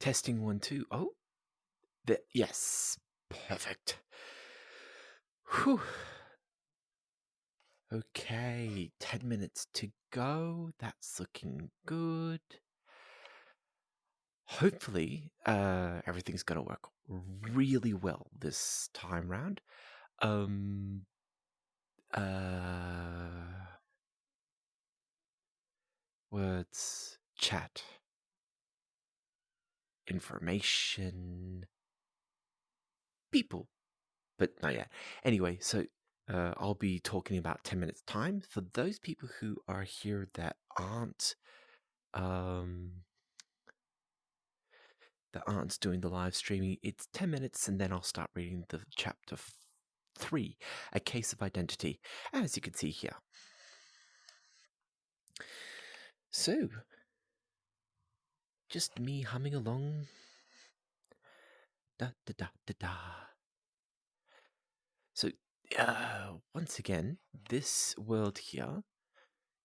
Testing 1, 2. Oh, yes. Perfect. Whew. Okay, 10 minutes to go. That's looking good. Hopefully, everything's going to work really well this time round. Uh, Words, chat, information, people, but not yet. Anyway, so I'll be talking about 10 minutes time. For those people who are here that aren't doing the live streaming, it's 10 minutes and then I'll start reading the chapter 3, A Case of Identity, as you can see here. So, just me humming along. Da da da da da. So, once again, this world here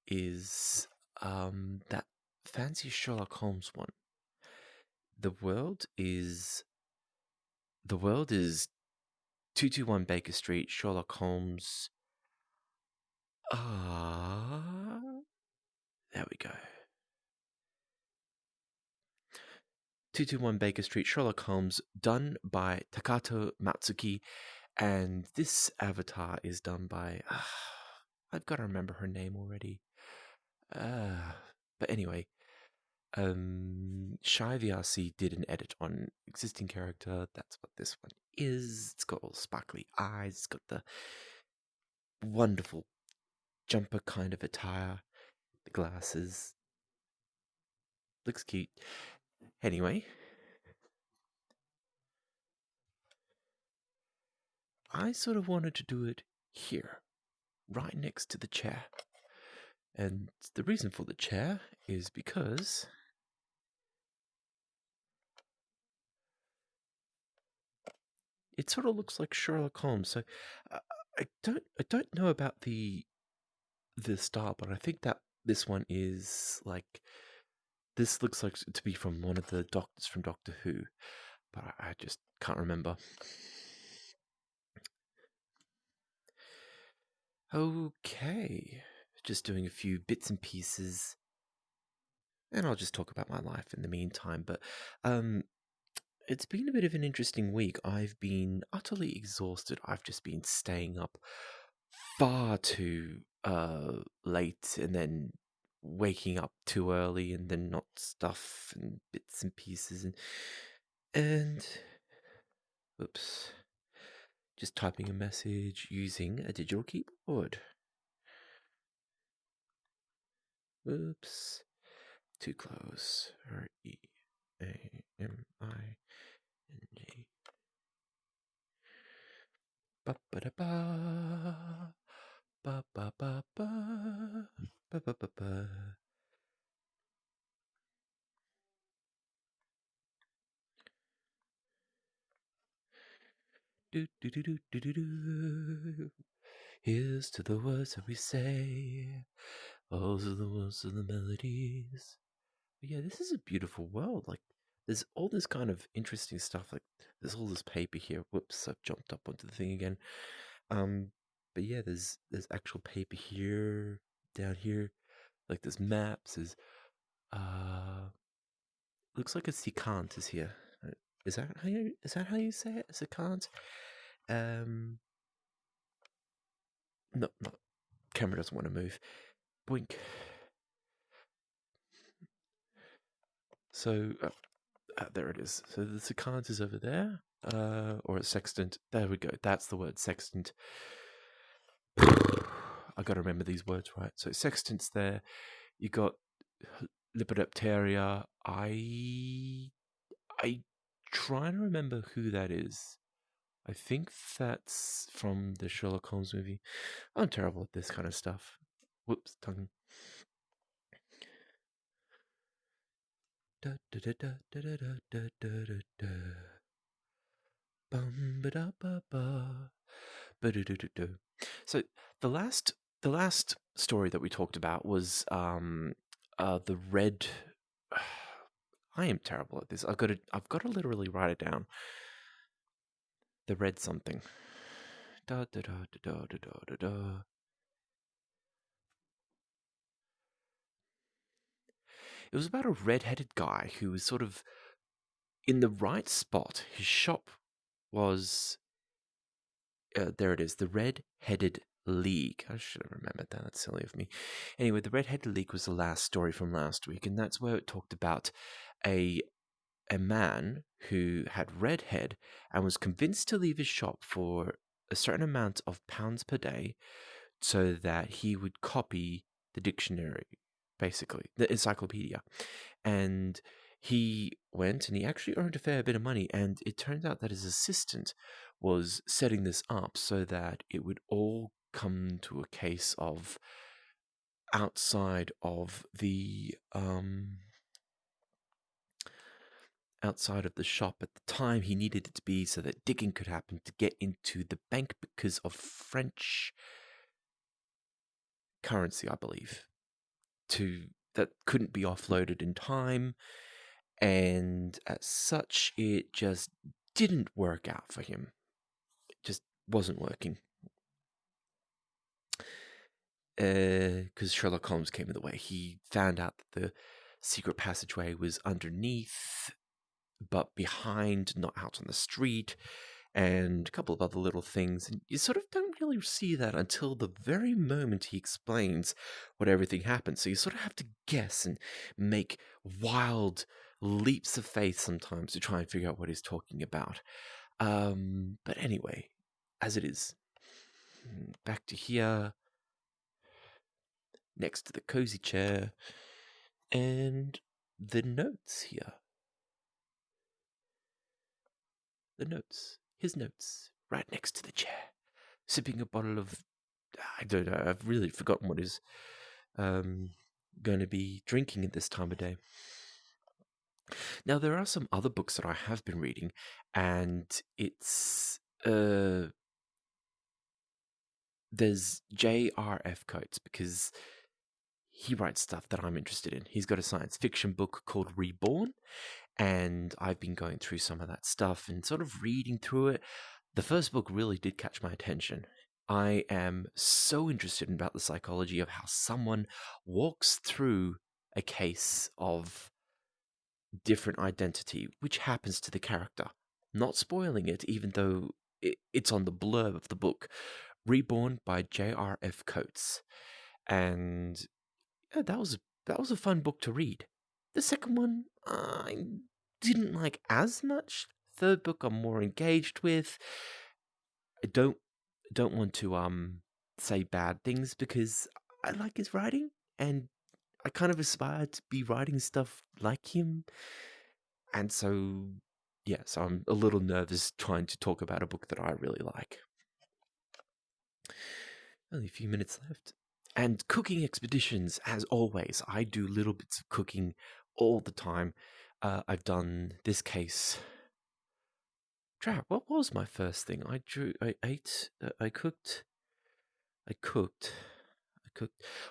is that fancy Sherlock Holmes one. The world is 221 Baker Street, Sherlock Holmes. There we go. 221 Baker Street, Sherlock Holmes, done by Takato Matsuki, and this avatar is done by I've got to remember her name already. But anyway, Shy VRC did an edit on existing character. That's what this one is. It's got all sparkly eyes. It's got the wonderful jumper kind of attire. The glasses. Looks cute. Anyway, I sort of wanted to do it here, right next to the chair. And the reason for the chair is because it sort of looks like Sherlock Holmes. So I don't know about the style, but I think that this one is like, this looks like to be from one of the doctors from Doctor Who, but I just can't remember. Okay, just doing a few bits and pieces, and I'll just talk about my life in the meantime. But it's been a bit of an interesting week. I've been utterly exhausted. I've just been staying up far too late, and then waking up too early, and then not stuff and bits and pieces, and oops, just typing a message using a digital keyboard. Oops, too close. REAMING. Ba ba da ba. Ba ba ba ba. Ba ba ba ba. Do do do do do do do. Here's to the words that we say. Those are the words of the melodies. But yeah, this is a beautiful world. Like, there's all this kind of interesting stuff. Like, there's all this paper here. Whoops, I've jumped up onto the thing again. But yeah, there's actual paper here, down here. Like, there's maps. There's looks like a secant is here. Is that how you say it? Secant? No, camera doesn't want to move. Boink. So, there it is. So the secant is over there, or a sextant. There we go. That's the word, sextant. I got to remember these words right. So sextant's there. You got Lepidopteria. I try to remember who that is. I think that's from the Sherlock Holmes movie. I'm terrible at this kind of stuff. Whoops, tongue. Da da da da da da da da da da. Bum ba da ba ba. Ba do do do do. So the last story that we talked about was the red. I am terrible at this. I've got to literally write it down. The red something. Da da da da da da da da da. It was about a red-headed guy who was sort of in the right spot. His shop was there it is, the Red-Headed League. I should have remembered that. That's silly of me. Anyway, the Red-Headed League was the last story from last week, and that's where it talked about a a man who had red head and was convinced to leave his shop for a certain amount of pounds per day so that he would copy the dictionary, basically, the encyclopedia. And he went and he actually earned a fair bit of money. And it turned out that his assistant was setting this up so that it would all come to a case of outside of the outside of the shop at the time he needed it to be so that digging could happen to get into the bank because of French currency, I believe, to that couldn't be offloaded in time, and as such, it just didn't work out for him. It just wasn't working. Because Sherlock Holmes came in the way. He found out that the secret passageway was underneath, but behind, not out on the street, and a couple of other little things. And you sort of don't really see that until the very moment he explains what everything happened. So you sort of have to guess and make wild leaps of faith sometimes to try and figure out what he's talking about. But anyway, as it is, back to here, next to the cozy chair, and the notes here. The notes. His notes. Right next to the chair. Sipping a bottle of... I don't know. I've really forgotten what he's going to be drinking at this time of day. Now, there are some other books that I have been reading, and it's... there's J.R.F. Coates, because he writes stuff that I'm interested in. He's got a science fiction book called Reborn, and I've been going through some of that stuff and sort of reading through it. The first book really did catch my attention. I am so interested in about the psychology of how someone walks through a case of different identity, which happens to the character. Not spoiling it, even though it's on the blurb of the book. Reborn by J.R.F. Coates. And yeah, that was a fun book to read. The second one, I didn't like as much. Third book, I'm more engaged with. I don't want to say bad things because I like his writing and I kind of aspire to be writing stuff like him. And so, yeah, so I'm a little nervous trying to talk about a book that I really like. Only a few minutes left. And cooking expeditions, as always. I do little bits of cooking all the time. I've done this case. What was my first thing? I cooked.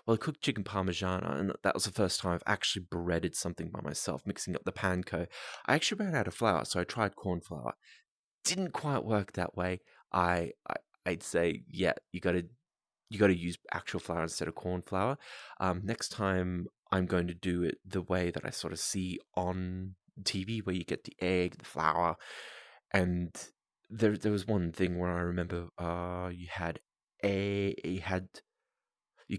Well, I cooked chicken parmigiana, and that was the first time I've actually breaded something by myself, mixing up the panko. I actually ran out of flour, so I tried corn flour. Didn't quite work that way. I'd say, yeah, you got to use actual flour instead of corn flour. Next time, I'm going to do it the way that I sort of see on TV, where you get the egg, the flour, and there was one thing where I remember you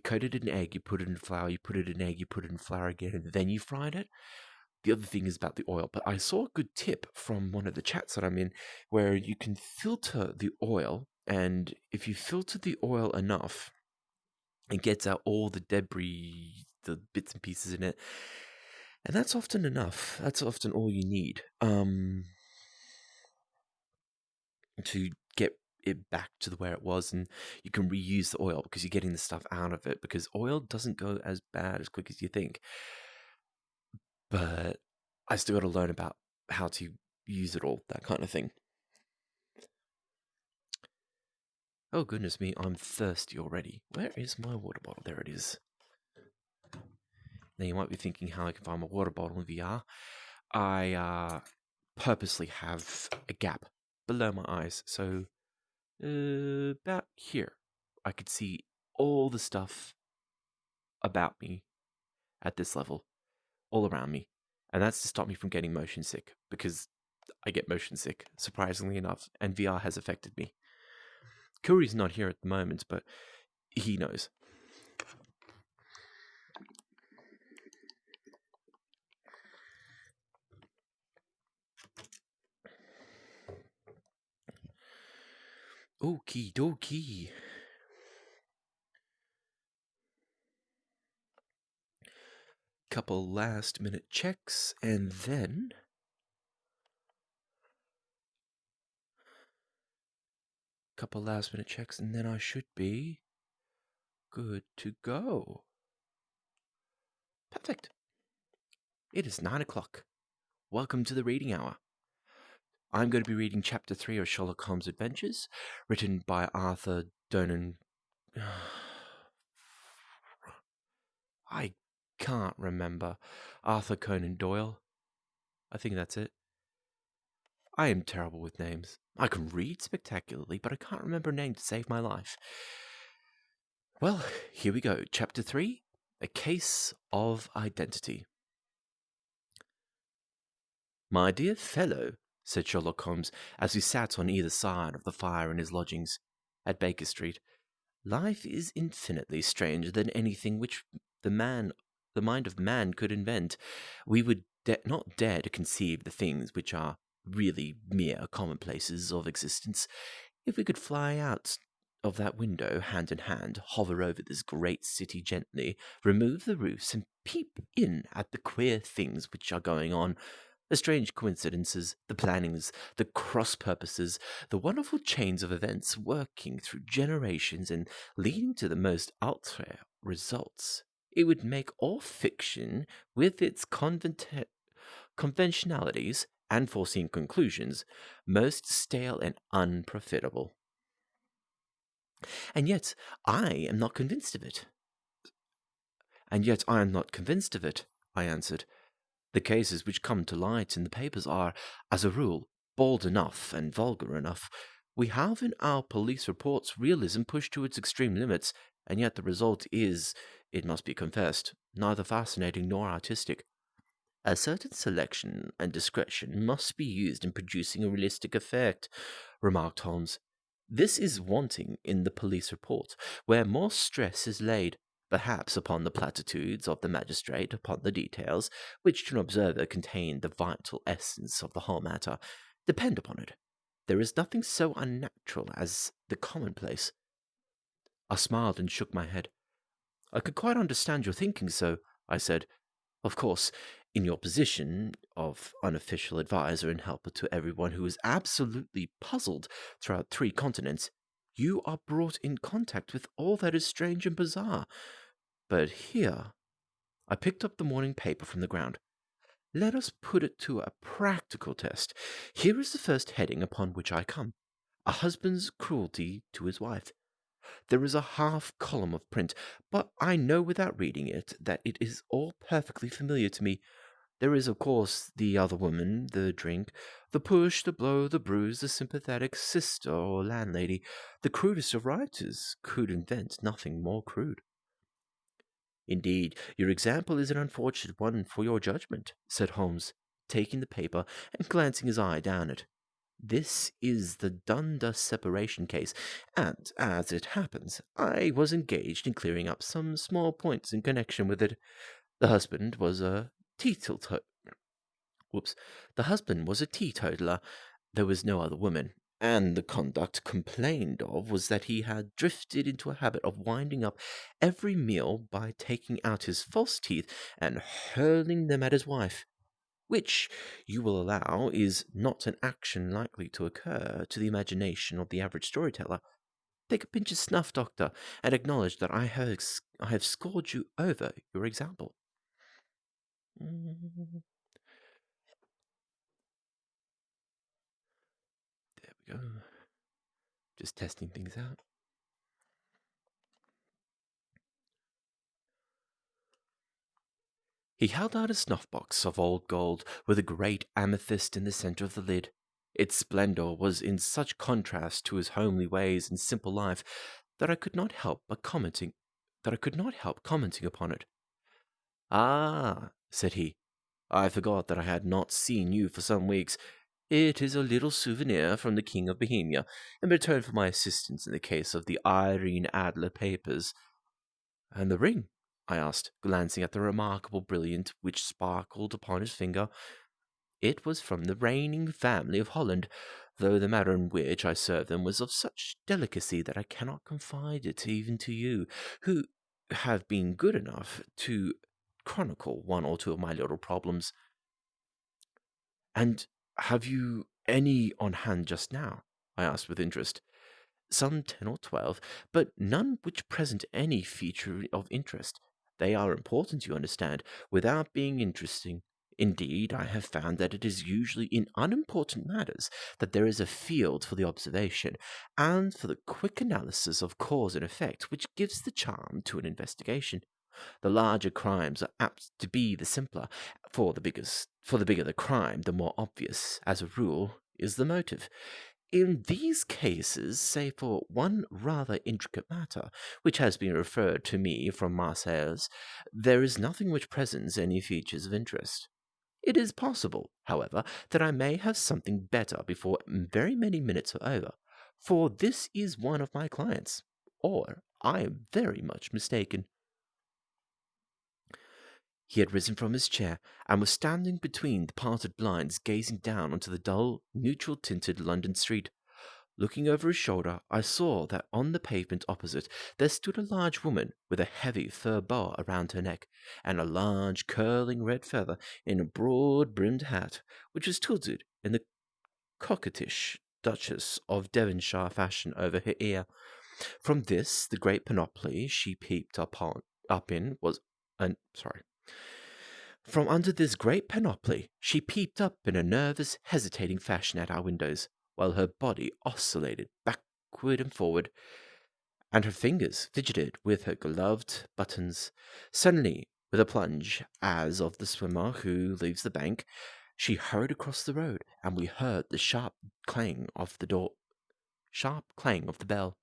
coated it in egg, you put it in flour, you put it in egg, you put it in flour again, and then you fried it. The other thing is about the oil, but I saw a good tip from one of the chats that I'm in where you can filter the oil, and if you filter the oil enough, it gets out all the debris, the bits and pieces in it, and that's often enough. That's often all you need to get it back to the where it was, and you can reuse the oil because you're getting the stuff out of it, because oil doesn't go as bad as quick as you think. But I still got to learn about how to use it all, that kind of thing. Oh, goodness me, I'm thirsty already. Where is my water bottle? There it is. Now, you might be thinking how I can find my water bottle in VR. I purposely have a gap below my eyes, so about here, I could see all the stuff about me at this level, all around me. And that's to stop me from getting motion sick, because I get motion sick, surprisingly enough, and VR has affected me. Curry's not here at the moment, but he knows. Okie dokie. Couple last minute checks, and then I should be good to go. Perfect. It is 9 o'clock. Welcome to the reading hour. I'm going to be reading Chapter 3 of Sherlock Holmes' Adventures, written by Arthur Donan. I can't remember. Arthur Conan Doyle. I think that's it. I am terrible with names. I can read spectacularly, but I can't remember a name to save my life. Well, here we go. Chapter 3, A Case of Identity. My dear fellow, said Sherlock Holmes, as we sat on either side of the fire in his lodgings at Baker Street, life is infinitely stranger than anything which the mind of man could invent. We would not dare to conceive the things which are really mere commonplaces of existence. If we could fly out of that window hand in hand, hover over this great city gently, remove the roofs, and peep in at the queer things which are going on, the strange coincidences, the plannings, the cross purposes, the wonderful chains of events working through generations and leading to the most ultra results, it would make all fiction, with its conventionalities and foreseen conclusions, most stale and unprofitable. And yet I am not convinced of it. And yet I am not convinced of it, I answered. The cases which come to light in the papers are, as a rule, bald enough and vulgar enough. We have in our police reports realism pushed to its extreme limits, and yet the result is, it must be confessed, neither fascinating nor artistic. A certain selection and discretion must be used in producing a realistic effect, remarked Holmes. This is wanting in the police report, where more stress is laid, perhaps upon the platitudes of the magistrate, upon the details, which to an observer contain the vital essence of the whole matter. Depend upon it, there is nothing so unnatural as the commonplace. I smiled and shook my head. I could quite understand your thinking so, I said. Of course, in your position of unofficial advisor and helper to everyone who is absolutely puzzled throughout 3 continents, you are brought in contact with all that is strange and bizarre. But here, I picked up the morning paper from the ground. Let us put it to a practical test. Here is the first heading upon which I come. A husband's cruelty to his wife. There is a half column of print, but I know without reading it that it is all perfectly familiar to me. There is, of course, the other woman, the drink, the push, the blow, the bruise, the sympathetic sister or landlady. The crudest of writers could invent nothing more crude. Indeed, your example is an unfortunate one for your judgment, said Holmes, taking the paper and glancing his eye down it. This is the Dundas separation case, and, as it happens, I was engaged in clearing up some small points in connection with it. The husband was a teetotaler. The husband was a teetotaler. There was no other woman, and the conduct complained of was that he had drifted into a habit of winding up every meal by taking out his false teeth and hurling them at his wife, which, you will allow, is not an action likely to occur to the imagination of the average storyteller. Take a pinch of snuff, doctor, and acknowledge that I have scored you over your example. There we go. Just testing things out. He held out a snuff-box of old gold with a great amethyst in the center of the lid. Its splendor was in such contrast to his homely ways and simple life that I could not help commenting upon it. "Ah," said he, "I forgot that I had not seen you for some weeks. It is a little souvenir from the King of Bohemia, in return for my assistance in the case of the Irene Adler papers." "And the ring?" I asked, glancing at the remarkable brilliant which sparkled upon his finger. It was from the reigning family of Holland, though the manner in which I served them was of such delicacy that I cannot confide it even to you, who have been good enough to chronicle one or two of my little problems. "And have you any on hand just now?" I asked with interest. "Some 10 or 12, but none which present any feature of interest. They are important, you understand, without being interesting. Indeed, I have found that it is usually in unimportant matters that there is a field for the observation, and for the quick analysis of cause and effect which gives the charm to an investigation. The larger crimes are apt to be the simpler, for the bigger the crime, the more obvious, as a rule, is the motive. In these cases, save for one rather intricate matter, which has been referred to me from Marseilles, there is nothing which presents any features of interest. It is possible, however, that I may have something better before very many minutes are over, for this is one of my clients, or I am very much mistaken." He had risen from his chair, and was standing between the parted blinds, gazing down onto the dull, neutral-tinted London street. Looking over his shoulder, I saw that on the pavement opposite there stood a large woman with a heavy fur boa around her neck, and a large curling red feather in a broad-brimmed hat, which was tilted in the coquettish Duchess of Devonshire fashion over her ear. From this, the great panoply she peeped up in was an sorry. From under this great panoply she peeped up in a nervous, hesitating fashion at our windows, while her body oscillated backward and forward, and her fingers fidgeted with her gloved buttons. Suddenly, with a plunge, as of the swimmer who leaves the bank, she hurried across the road, and we heard the sharp clang of the bell.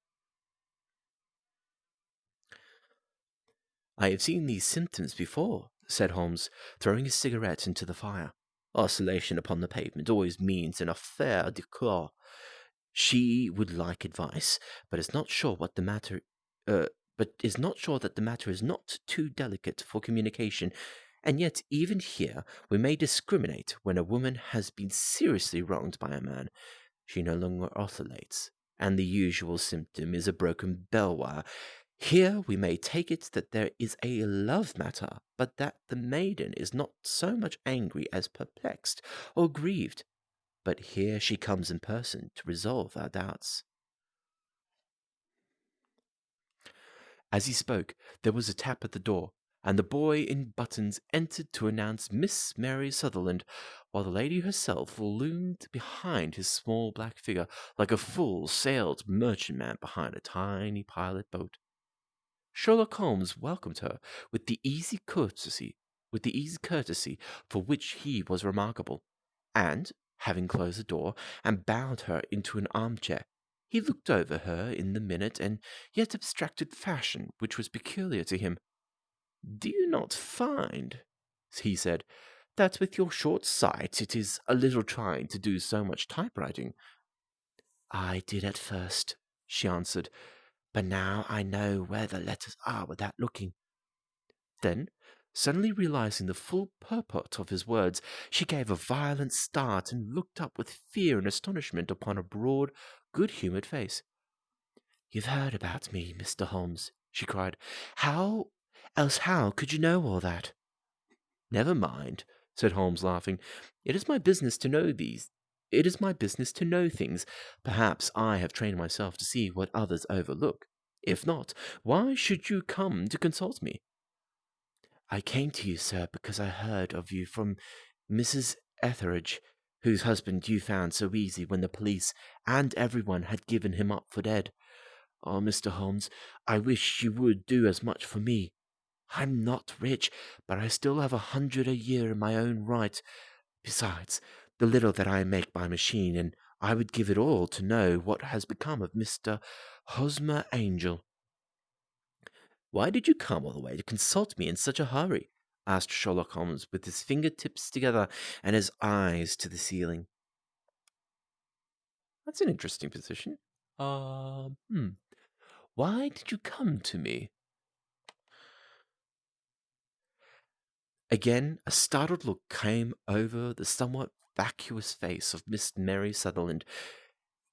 "I have seen these symptoms before," said Holmes, throwing his cigarette into the fire. "Oscillation upon the pavement always means an affaire de corps. She would like advice, but is not sure what the matter, uh, but is not sure that the matter is not too delicate for communication. And yet, even here, we may discriminate when a woman has been seriously wronged by a man. She no longer oscillates, and the usual symptom is a broken bell wire. Here we may take it that there is a love matter, but that the maiden is not so much angry as perplexed or grieved. But here she comes in person to resolve our doubts." As he spoke, there was a tap at the door, and the boy in buttons entered to announce Miss Mary Sutherland, while the lady herself loomed behind his small black figure like a full-sailed merchantman behind a tiny pilot boat. Sherlock Holmes welcomed her with the easy courtesy for which he was remarkable, and, having closed the door and bowed her into an armchair, he looked over her in the minute and yet abstracted fashion which was peculiar to him. "Do you not find," he said, "that with your short sight it is a little trying to do so much typewriting?" "I did at first," she answered, "but now I know where the letters are without looking." Then, suddenly realizing the full purport of his words, she gave a violent start and looked up with fear and astonishment upon a broad, good-humoured face. "You've heard about me, Mr. Holmes," she cried. How could you know all that?" "Never mind," said Holmes, laughing. "It is my business to know these. It is my business to know things. Perhaps I have trained myself to see what others overlook. If not, why should you come to consult me?" "I came to you, sir, because I heard of you from Mrs. Etheridge, whose husband you found so easy when the police and everyone had given him up for dead. Oh, Mr. Holmes, I wish you would do as much for me." I'm not rich, but I still have 100 a year in my own right. Besides, the little that I make by machine, and I would give it all to know what has become of Mr. Hosmer Angel." "Why did you come all the way to consult me in such a hurry?" asked Sherlock Holmes, with his fingertips together and his eyes to the ceiling. "That's an interesting position. Uh, hmm. Why did you come to me?" Again, a startled look came over the somewhat vacuous face of Miss Mary Sutherland.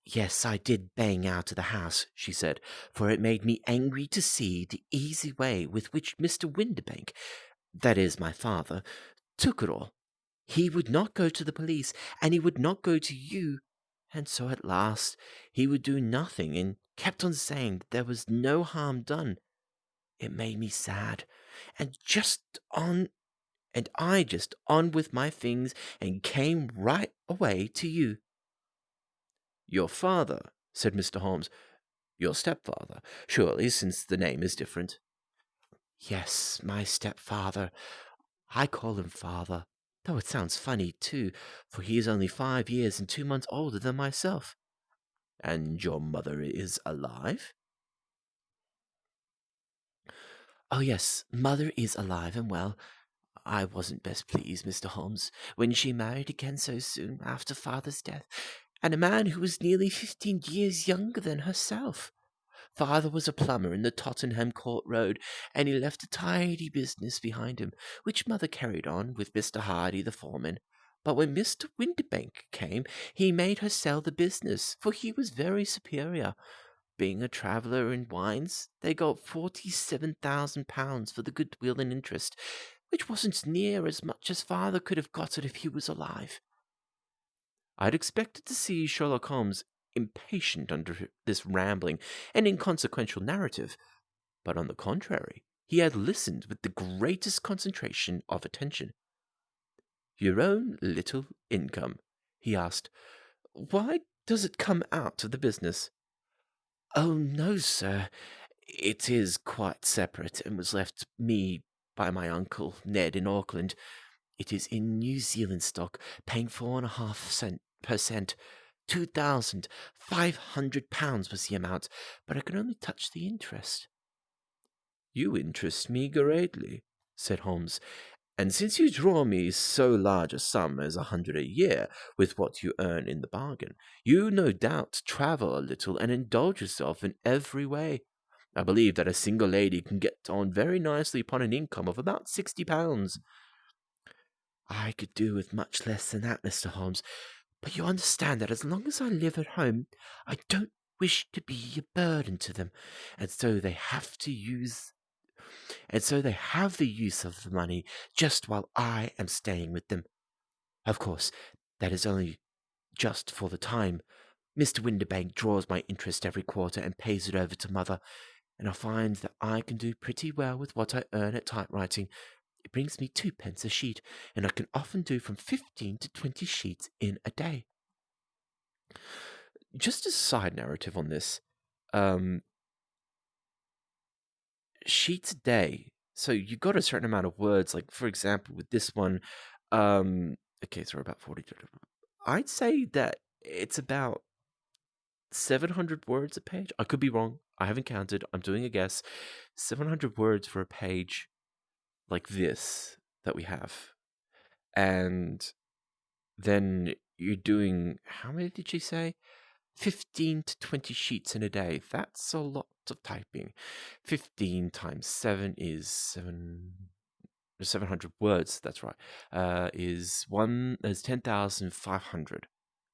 "Yes, I did bang out of the house," she said, "for it made me angry to see the easy way with which Mr. Windibank, that is my father, took it all. He would not go to the police, and he would not go to you, and so at last he would do nothing, and kept on saying that there was no harm done. It made me sad, and I just on with my things and came right away to you." "Your father," said Mr. Holmes. "Your stepfather, surely, since the name is different." "Yes, my stepfather. I call him father, though it sounds funny, too, for he is only 5 years and 2 months older than myself." "And your mother is alive?" "Oh, yes, mother is alive and well. I wasn't best pleased, Mr. Holmes, when she married again so soon after father's death, and a man who was nearly 15 years younger than herself. Father was a plumber in the Tottenham Court Road, and he left a tidy business behind him, which mother carried on with Mr. Hardy, the foreman. But when Mr. Windibank came, he made her sell the business, for he was very superior. Being a traveller in wines, they got £47,000 for the goodwill and interest, which wasn't near as much as father could have got it if he was alive." I'd expected to see Sherlock Holmes impatient under this rambling and inconsequential narrative, but on the contrary, he had listened with the greatest concentration of attention. "Your own little income?" he asked. "Why does it come out of the business?" "Oh, no, sir. It is quite separate, and was left me by my uncle Ned in Auckland. It is in New Zealand stock, paying 4.5% £2,500 was the amount, but I can only touch the interest." "You interest me greatly," said Holmes, "and since you draw me so large a sum as 100 a year, with what you earn in the bargain, you no doubt travel a little and indulge yourself in every way. I believe that a single lady can get on very nicely upon an income of about £60. "I could do with much less than that, Mr. Holmes, but you understand that as long as I live at home, I don't wish to be a burden to them, and so they have the use of the money just while I am staying with them. Of course, that is only just for the time. Mr. Windibank draws my interest every quarter and pays it over to mother, and I find that I can do pretty well with what I earn at typewriting. It brings me 2 pence a sheet, and I can often do from 15 to 20 sheets in a day." Just a side narrative on this. Um, Sheets a day. So you got a certain amount of words. Like, for example, with this one, okay, so we're about 40. I'd say that it's about 700 words a page. I could be wrong. I haven't counted. I'm doing a guess. 700 words for a page like this that we have. And then you're doing, how many did she say? 15 to 20 sheets in a day. That's a lot of typing. 15 times 7 is 700 words. That's right. Is 10,500.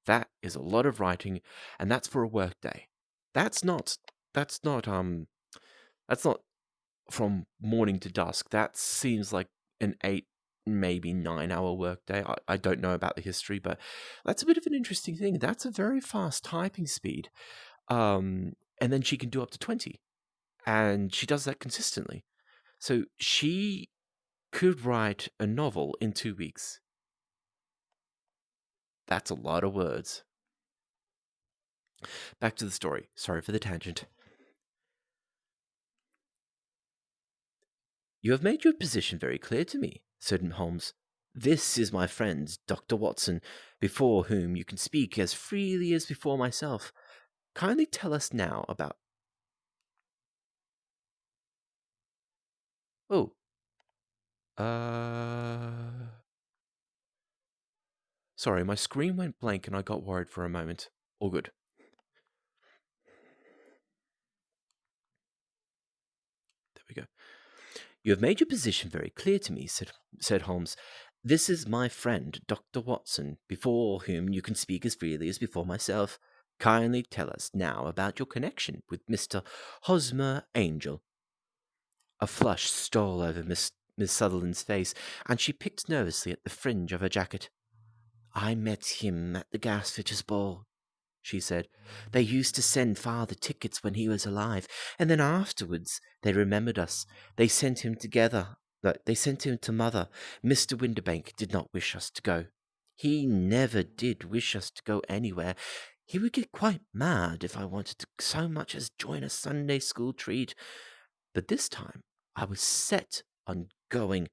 That is a lot of writing, and that's for a work day. That's not that's not that's not from morning to dusk. That seems like an 8, maybe 9 hour workday. I don't know about the history, but that's a bit of an interesting thing. That's a very fast typing speed. And then she can do up to 20, and she does that consistently. So she could write a novel in 2 weeks. That's a lot of words. Back to the story. Sorry for the tangent. You have made your position very clear to me, said Holmes. This is my friend, Dr. Watson, before whom you can speak as freely as before myself. Kindly tell us now about. Oh, uh. Sorry, my screen went blank and I got worried for a moment. All good. There we go. You have made your position very clear to me, said Holmes. This is my friend, Dr. Watson, before whom you can speak as freely as before myself. Kindly tell us now about your connection with Mr. Hosmer Angel. A flush stole over Miss Sutherland's face, and she picked nervously at the fringe of her jacket. I met him at the gasfitters' ball, she said. They used to send father tickets when he was alive, and then afterwards they remembered us. They sent him together. They sent him to mother. Mr. Windibank did not wish us to go. He never did wish us to go anywhere. He would get quite mad if I wanted to so much as join a Sunday school treat. But this time I was set on going,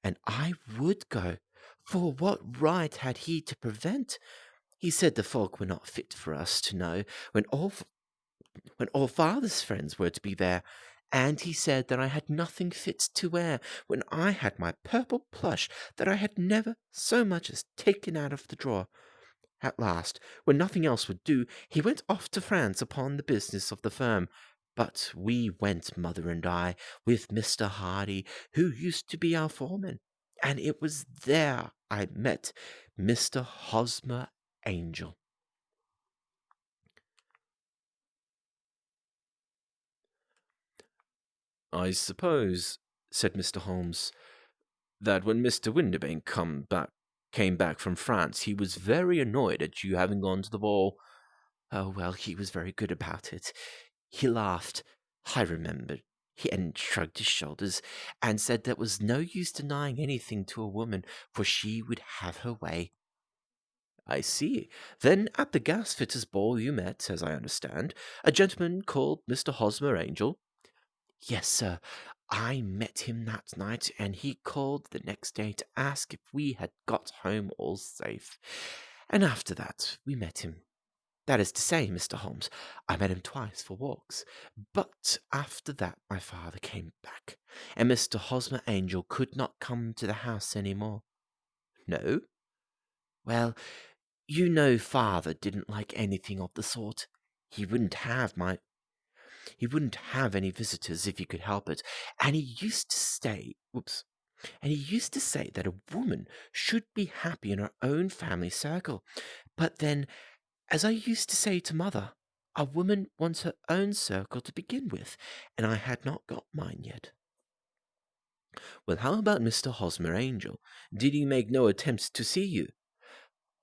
and I would go. For what right had he to prevent? He said the folk were not fit for us to know when all father's friends were to be there, and he said that I had nothing fit to wear when I had my purple plush that I had never so much as taken out of the drawer. At last, when nothing else would do, he went off to France upon the business of the firm. But we went, mother and I, with Mr. Hardy, who used to be our foreman, and it was there I met Mr. Hosmer Angel. I suppose, said Mr. Holmes, that when Mr. Windibank came back from France, he was very annoyed at you having gone to the ball. Oh, well, he was very good about it. He laughed, I remembered, and shrugged his shoulders, and said there was no use denying anything to a woman, for she would have her way. I see. Then at the gasfitters' ball you met, as I understand, a gentleman called Mr. Hosmer Angel. Yes, sir. I met him that night, and he called the next day to ask if we had got home all safe. And after that, we met him. That is to say, Mr. Holmes, I met him twice for walks. But after that, my father came back, and Mr. Hosmer Angel could not come to the house any more. No? Well, you know father didn't like anything of the sort. He wouldn't have my He wouldn't have any visitors if he could help it, and he used to say that a woman should be happy in her own family circle. But then, as I used to say to mother, a woman wants her own circle to begin with, and I had not got mine yet. Well, how about Mr. Hosmer Angel? Did he make no attempts to see you?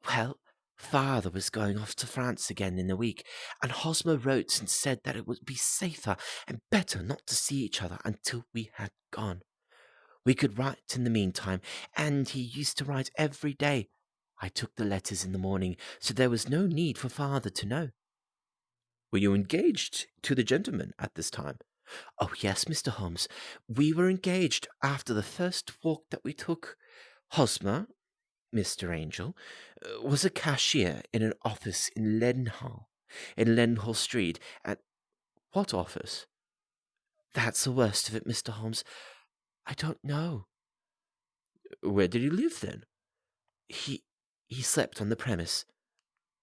Well, father was going off to France again in a week, and Hosmer wrote and said that it would be safer and better not to see each other until we had gone. We could write in the meantime, and he used to write every day. I took the letters in the morning, so there was no need for father to know. Were you engaged to the gentleman at this time? Oh, yes, Mr. Holmes. We were engaged after the first walk that we took. Hosmer, Mr. Angel, was a cashier in an office in Leadenhall Street. At what office? That's the worst of it, Mr. Holmes. I don't know. Where did he live then? He he slept on the premise.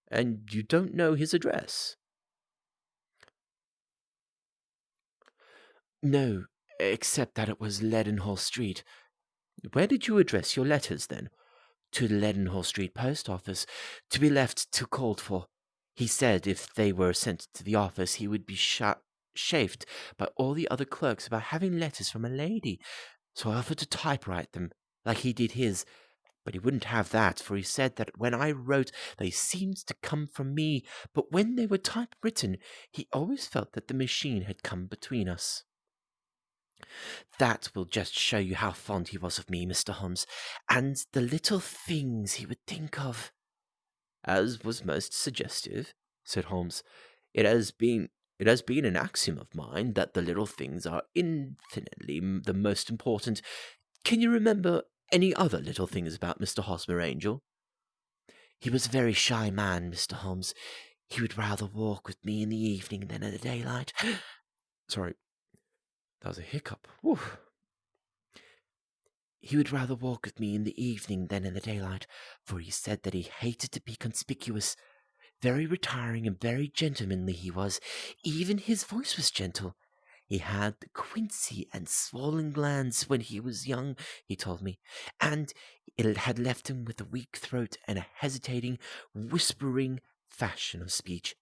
And you don't know his address? No, except that it was Leadenhall Street. Where did you address your letters then? To the Leadenhall Street post office, to be left till called for. He said if they were sent to the office, he would be chaffed by all the other clerks about having letters from a lady. So I offered to typewrite them, like he did his. But he wouldn't have that, for he said that when I wrote, they seemed to come from me, but when they were typewritten, he always felt that the machine had come between us. That will just show you how fond he was of me, Mr. Holmes, and the little things he would think of. As was most suggestive, said Holmes. It has been It has been an axiom of mine that the little things are infinitely the most important. Can you remember any other little things about Mr. Hosmer, Angel? He was a very shy man, Mr. Holmes. He would rather walk with me in the evening than in the daylight. Sorry, that was a hiccup. Whew. He would rather walk with me in the evening than in the daylight, for he said that he hated to be conspicuous. Very retiring and very gentlemanly he was. Even his voice was gentle. He had the quinsy and swollen glands when he was young, he told me, and it had left him with a weak throat and a hesitating, whispering fashion of speech.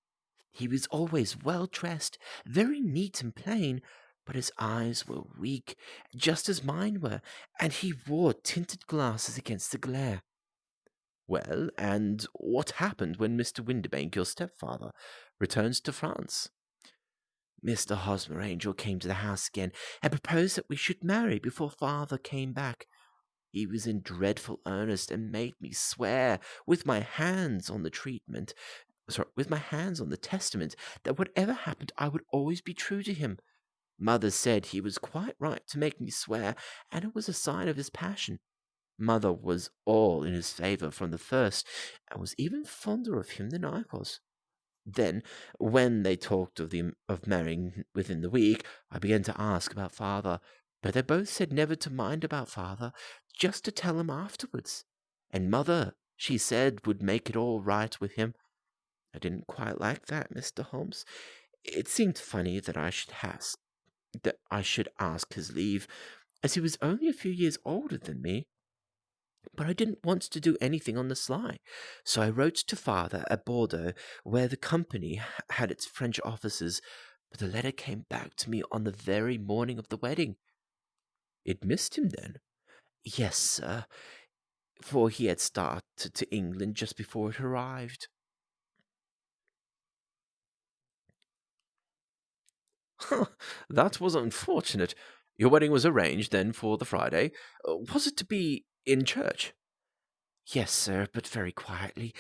He was always well dressed, very neat and plain, but his eyes were weak, just as mine were, and he wore tinted glasses against the glare. Well, and what happened when Mr. Windibank, your stepfather, returns to France? Mr. Hosmer Angel came to the house again and proposed that we should marry before father came back. He was in dreadful earnest and made me swear with my hands on the testament, that whatever happened I would always be true to him. Mother said he was quite right to make me swear, and it was a sign of his passion. Mother was all in his favour from the first, and was even fonder of him than I was. Then, when they talked of marrying within the week, I began to ask about father, but they both said never to mind about father, just to tell him afterwards. And mother, she said, would make it all right with him. I didn't quite like that, Mr. Holmes. It seemed funny that I should ask his leave, as he was only a few years older than me. But I didn't want to do anything on the sly, so I wrote to father at Bordeaux, where the company had its French offices, but the letter came back to me on the very morning of the wedding. It missed him then? Yes, sir, for he had started to England just before it arrived. That was unfortunate. Your wedding was arranged, then, for the Friday. Was it to be in church? Yes, sir, but very quietly.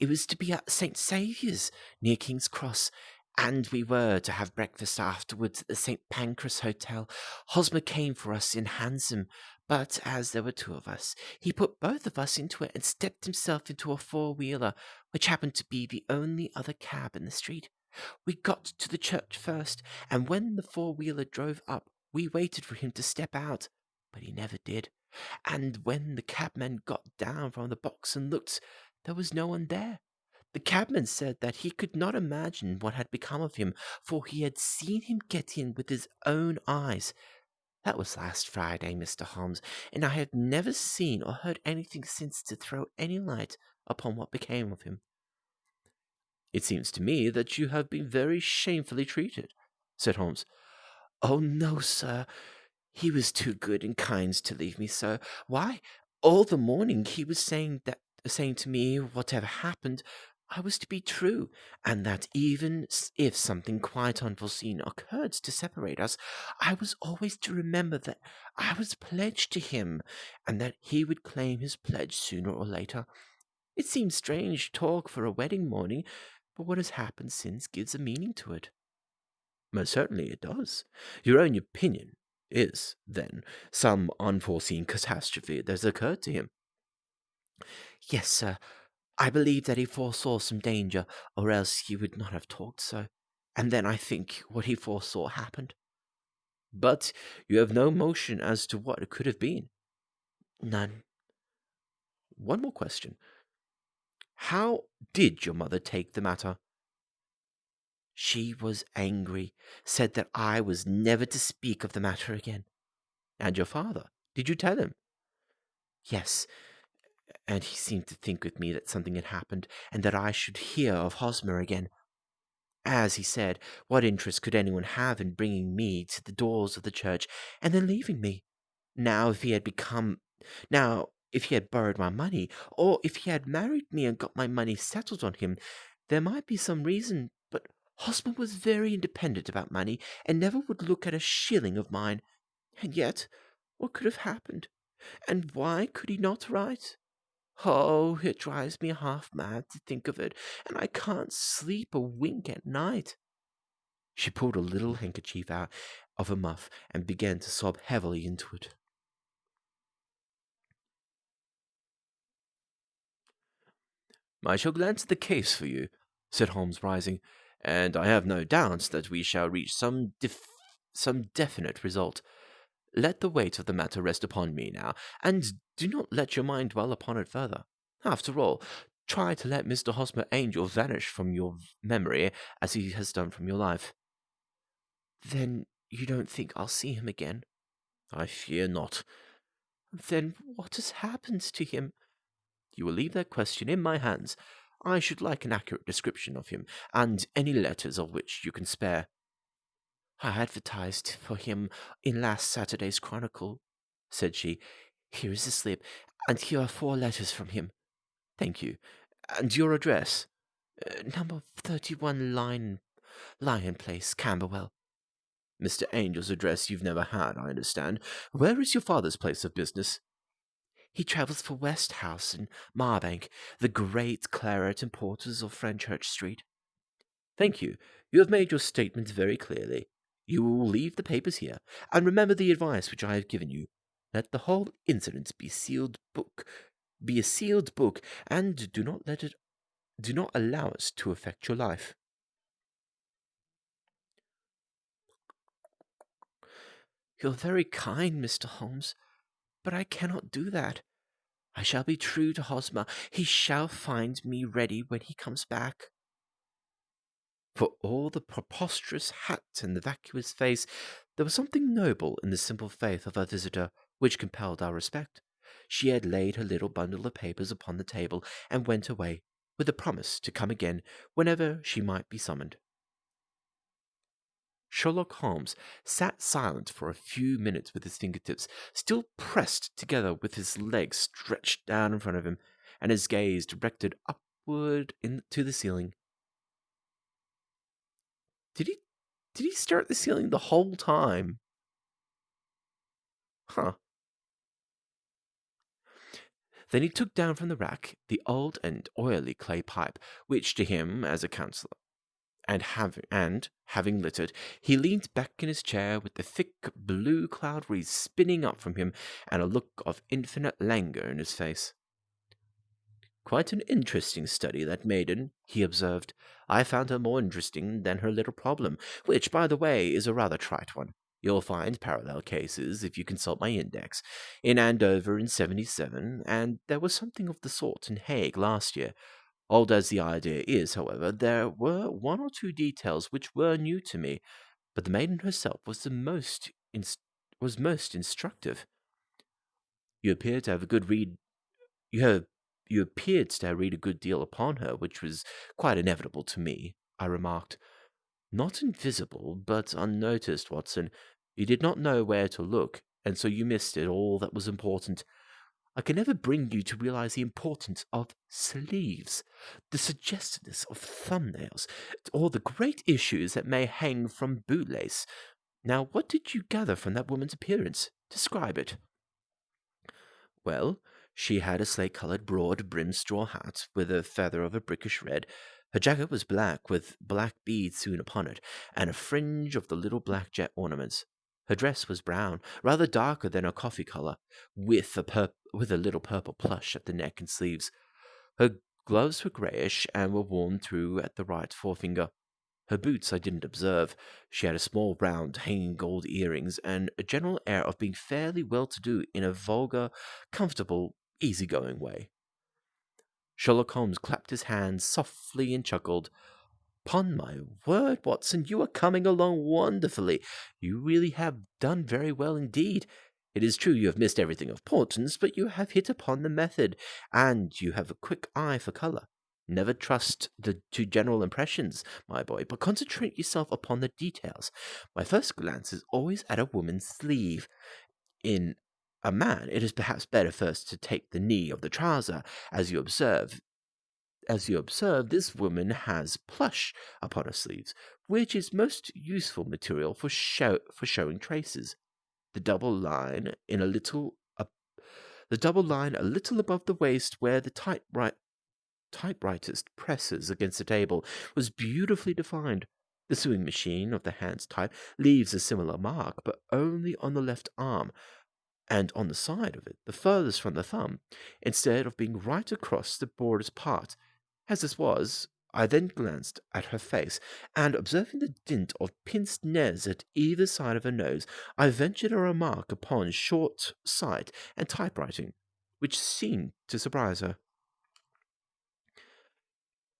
It was to be at St. Saviour's, near King's Cross, and we were to have breakfast afterwards at the St. Pancras Hotel. Hosmer came for us in hansom, but as there were two of us, he put both of us into it and stepped himself into a four-wheeler, which happened to be the only other cab in the street. We got to the church first, and when the four-wheeler drove up, we waited for him to step out, but he never did. And when the cabman got down from the box and looked, there was no one there. The cabman said that he could not imagine what had become of him, for he had seen him get in with his own eyes. That was last Friday, Mr. Holmes, and I have never seen or heard anything since to throw any light upon what became of him. It seems to me that you have been very shamefully treated, said Holmes. Oh, no, sir. He was too good and kind to leave me so. Why, all the morning he was saying to me, whatever happened, I was to be true, and that even if something quite unforeseen occurred to separate us, I was always to remember that I was pledged to him, and that he would claim his pledge sooner or later. It seems strange talk for a wedding morning, but what has happened since gives a meaning to it. Most certainly it does. Your own opinion is, then, some unforeseen catastrophe that has occurred to him. Yes, sir. I believe that he foresaw some danger, or else he would not have talked so. And then I think what he foresaw happened. But you have no notion as to what it could have been. None. One more question. How did your mother take the matter? She was angry, said that I was never to speak of the matter again. And your father? Did you tell him? Yes, and he seemed to think with me that something had happened, and that I should hear of Hosmer again. As he said, what interest could anyone have in bringing me to the doors of the church and then leaving me? Now, if he had borrowed my money, or if he had married me and got my money settled on him, there might be some reason, but Hosmer was very independent about money, and never would look at a shilling of mine. And yet, what could have happened? And why could he not write? Oh, it drives me half mad to think of it, and I can't sleep a wink at night. She pulled a little handkerchief out of her muff and began to sob heavily into it. "I shall glance at the case for you," said Holmes, rising, "and I have no doubts that we shall reach some definite result. Let the weight of the matter rest upon me now, and do not let your mind dwell upon it further. After all, try to let Mr. Hosmer Angel vanish from your memory as he has done from your life." "Then you don't think I'll see him again?" "I fear not." "Then what has happened to him?" "You will leave that question in my hands. I should like an accurate description of him, and any letters of which you can spare." "I advertised for him in last Saturday's Chronicle," said she. "Here is the slip, and here are 4 letters from him." "Thank you. And your address?" "Number 31 Lion Place, Camberwell." "Mr. Angel's address you've never had, I understand. Where is your father's place of business?" "He travels for Westhouse and Marbank, the great claret importers of Fenchurch Street." "Thank you. You have made your statement very clearly. You will leave the papers here, and remember the advice which I have given you. Let the whole incident be a sealed book, and do not allow it to affect your life." "You're very kind, Mr. Holmes, but I cannot do that. I shall be true to Hosmer. He shall find me ready when he comes back." For all the preposterous hat and the vacuous face, there was something noble in the simple faith of her visitor, which compelled our respect. She had laid her little bundle of papers upon the table and went away, with a promise to come again whenever she might be summoned. Sherlock Holmes sat silent for a few minutes with his fingertips still pressed together with his legs stretched down in front of him, and his gaze directed upward into the ceiling. Did he did he stare at the ceiling the whole time? Huh. Then he took down from the rack the old and oily clay pipe, which to him as a counsellor, and having lit it, he leaned back in his chair with the thick blue cloud wreath spinning up from him and a look of infinite languor in his face. "Quite an interesting study, that maiden," he observed. "I found her more interesting than her little problem, which, by the way, is a rather trite one. You'll find parallel cases, if you consult my index, in Andover in '77, and there was something of the sort in Hague last year. Old as the idea is, however, there were 1 or 2 details which were new to me, but the maiden herself was most instructive." "You appear to have a good read You have you appeared to read a good deal upon her, which was quite inevitable to me," I remarked. "Not invisible, but unnoticed, Watson. You did not know where to look, and so you missed it all that was important. I can never bring you to realize the importance of sleeves, the suggestiveness of thumbnails, or the great issues that may hang from bootlace. Now, what did you gather from that woman's appearance? Describe it." "Well, she had a slate-colored, broad-brimmed straw hat, with a feather of a brickish red. Her jacket was black, with black beads sewn upon it, and a fringe of the little black jet ornaments. Her dress was brown, rather darker than her coffee color, with a little purple plush at the neck and sleeves. Her gloves were grayish, and were worn through at the right forefinger. Her boots I didn't observe. She had a small round hanging gold earrings, and a general air of being fairly well-to-do in a vulgar, comfortable, easy-going way." Sherlock Holmes clapped his hands softly and chuckled. "'Pon my word, Watson, you are coming along wonderfully. You really have done very well indeed. It is true you have missed everything of importance, but you have hit upon the method, and you have a quick eye for color. Never trust to general impressions, my boy, but concentrate yourself upon the details. My first glance is always at a woman's sleeve. In a man, it is perhaps better first to take the knee of the trouser, as you observe. This woman has plush upon her sleeves, which is most useful material for showing traces. The double line a little above the waist, where the typewriter presses against the table, was beautifully defined. The sewing machine of the hand's type leaves a similar mark, but only on the left arm, and on the side of it, the furthest from the thumb, instead of being right across the border's part. As this was, I then glanced at her face, and observing the dint of pince nez at either side of her nose, I ventured a remark upon short sight and typewriting, which seemed to surprise her.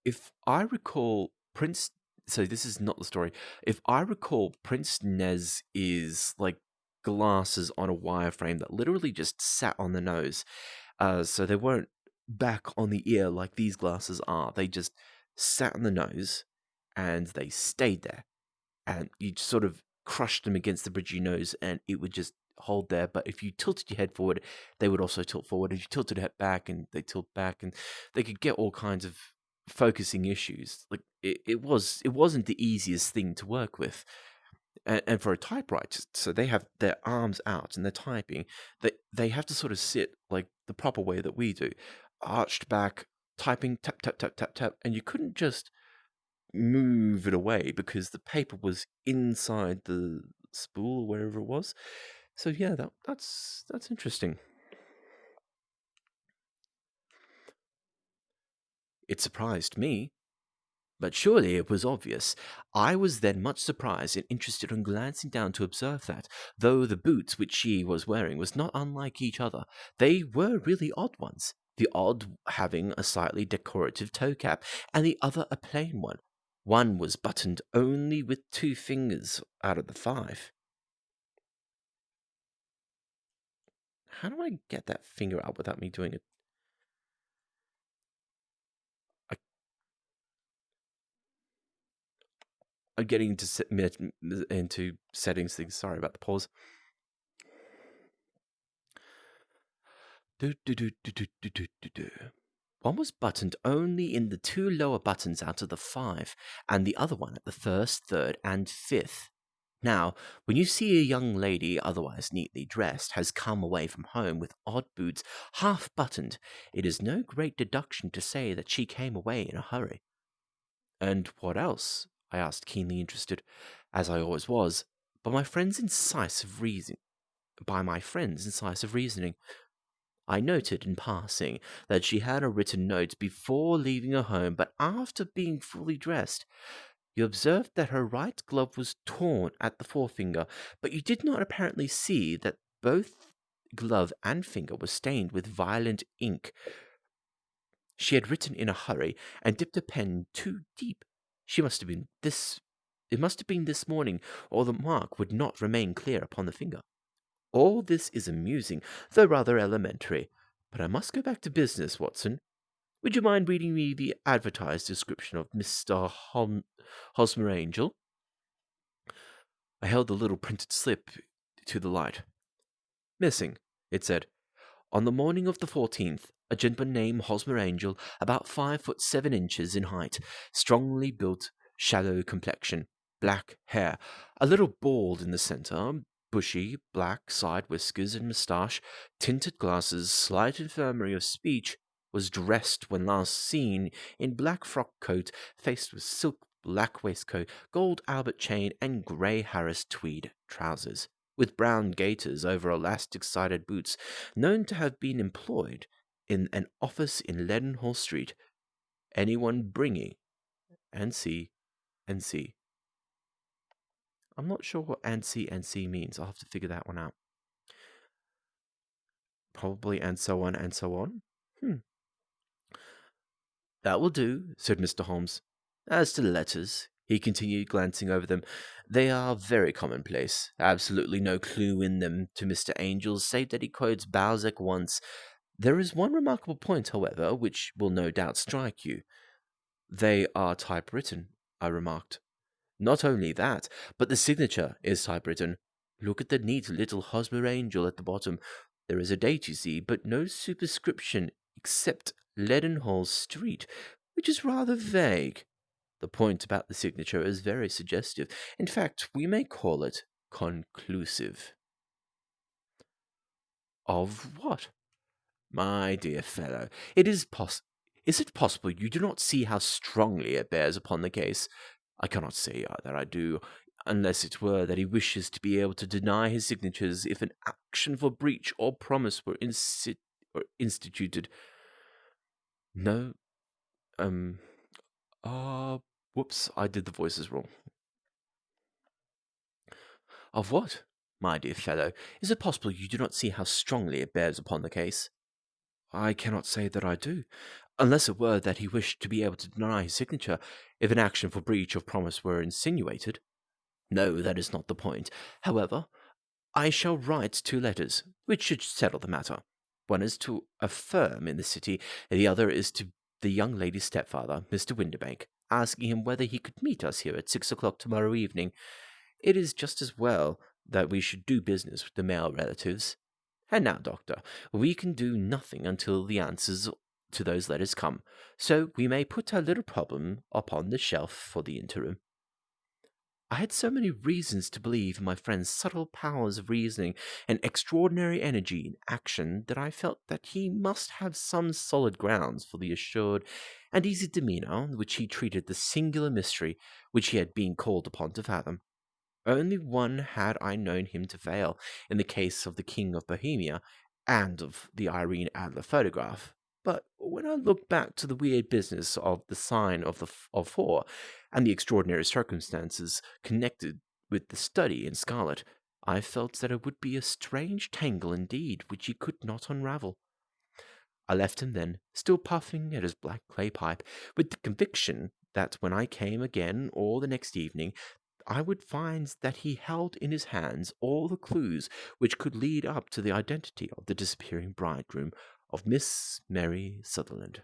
If I recall, Prince. So this is not the story. If I recall, Prince Nez is like glasses on a wireframe that literally just sat on the nose. So they weren't back on the ear like these glasses are. They just sat on the nose, and they stayed there. And you sort of crushed them against the bridge of your nose, and it would just hold there. But if you tilted your head forward, they would also tilt forward. If you tilted your head back, and they tilt back, and they could get all kinds of focusing issues. Like it wasn't the easiest thing to work with. And for a typewriter, so they have their arms out and they're typing. They have to sort of sit like the proper way that we do, arched back, typing tap tap tap tap tap, and you couldn't just move it away because the paper was inside the spool or wherever it was. So yeah, that's interesting. It surprised me, but surely it was obvious. I was then much surprised and interested on glancing down to observe that, though the boots which she was wearing was not unlike each other, they were really odd ones. The odd having a slightly decorative toe cap, and the other a plain one. One was buttoned only with 2 fingers out of the 5. How do I get that finger out without me doing it? I, I'm getting into settings things. Sorry about the pause. Do, do, do, do, do, do, do, do, do. One was buttoned only in the 2 lower buttons out of the 5, and the other one at the first, third, and fifth. Now, when you see a young lady, otherwise neatly dressed, has come away from home with odd boots half buttoned, it is no great deduction to say that she came away in a hurry. And what else? I asked, keenly interested, as I always was, by my friend's incisive reason. By my friend's incisive reasoning. I noted in passing that she had a written note before leaving her home, but after being fully dressed. You observed that her right glove was torn at the forefinger, but you did not apparently see that both glove and finger were stained with violent ink. She had written in a hurry and dipped a pen too deep. She must have been this. It must have been this morning, or the mark would not remain clear upon the finger. All this is amusing, though rather elementary. But I must go back to business, Watson. Would you mind reading me the advertised description of Mr. Hosmer Angel? I held the little printed slip to the light. Missing, it said. On the morning of the 14th, a gentleman named Hosmer Angel, about 5 foot 7 inches in height, strongly built, shallow complexion, black hair, a little bald in the centre, bushy, black side whiskers and moustache, tinted glasses, slight infirmary of speech, was dressed when last seen in black frock coat, faced with silk black waistcoat, gold Albert chain, and grey Harris tweed trousers, with brown gaiters over elastic-sided boots, known to have been employed in an office in Leadenhall Street. Anyone bringing NC NC. I'm not sure what NC NC means. I'll have to figure that one out. Probably and so on and so on. That will do, said Mr. Holmes. As to the letters, he continued, glancing over them, they are very commonplace. Absolutely no clue in them to Mr. Angel, save that he quotes Balzac once. There is one remarkable point, however, which will no doubt strike you. They are typewritten, I remarked. Not only that, but the signature is typewritten. Look at the neat little Hosmer Angel at the bottom. There is a date, you see, but no superscription except Leadenhall Street, which is rather vague. The point about the signature is very suggestive. In fact, we may call it conclusive. Of what? My dear fellow, is it possible you do not see how strongly it bears upon the case? I cannot say that I do, unless it were that he wishes to be able to deny his signatures if an action for breach or promise were instituted. No, um, ah, whoops, I did the voices wrong. Of what? My dear fellow, is it possible you do not see how strongly it bears upon the case? I cannot say that I do, unless it were that he wished to be able to deny his signature if an action for breach of promise were insinuated. No, that is not the point. However, I shall write 2 letters, which should settle the matter. One is to a firm in the city, and the other is to the young lady's stepfather, Mr. Windibank, asking him whether he could meet us here at 6 o'clock tomorrow evening. It is just as well that we should do business with the male relatives. And now, doctor, we can do nothing until the answers to those letters come, so we may put our little problem upon the shelf for the interim. I had so many reasons to believe in my friend's subtle powers of reasoning and extraordinary energy in action that I felt that he must have some solid grounds for the assured and easy demeanour with which he treated the singular mystery which he had been called upon to fathom. Only one had I known him to fail, in the case of the King of Bohemia and of the Irene Adler photograph. But when I looked back to the weird business of the sign of four and the extraordinary circumstances connected with the study in scarlet, I felt that it would be a strange tangle indeed which he could not unravel. I left him then, still puffing at his black clay pipe, with the conviction that when I came again or the next evening, I would find that he held in his hands all the clues which could lead up to the identity of the disappearing bridegroom of Miss Mary Sutherland.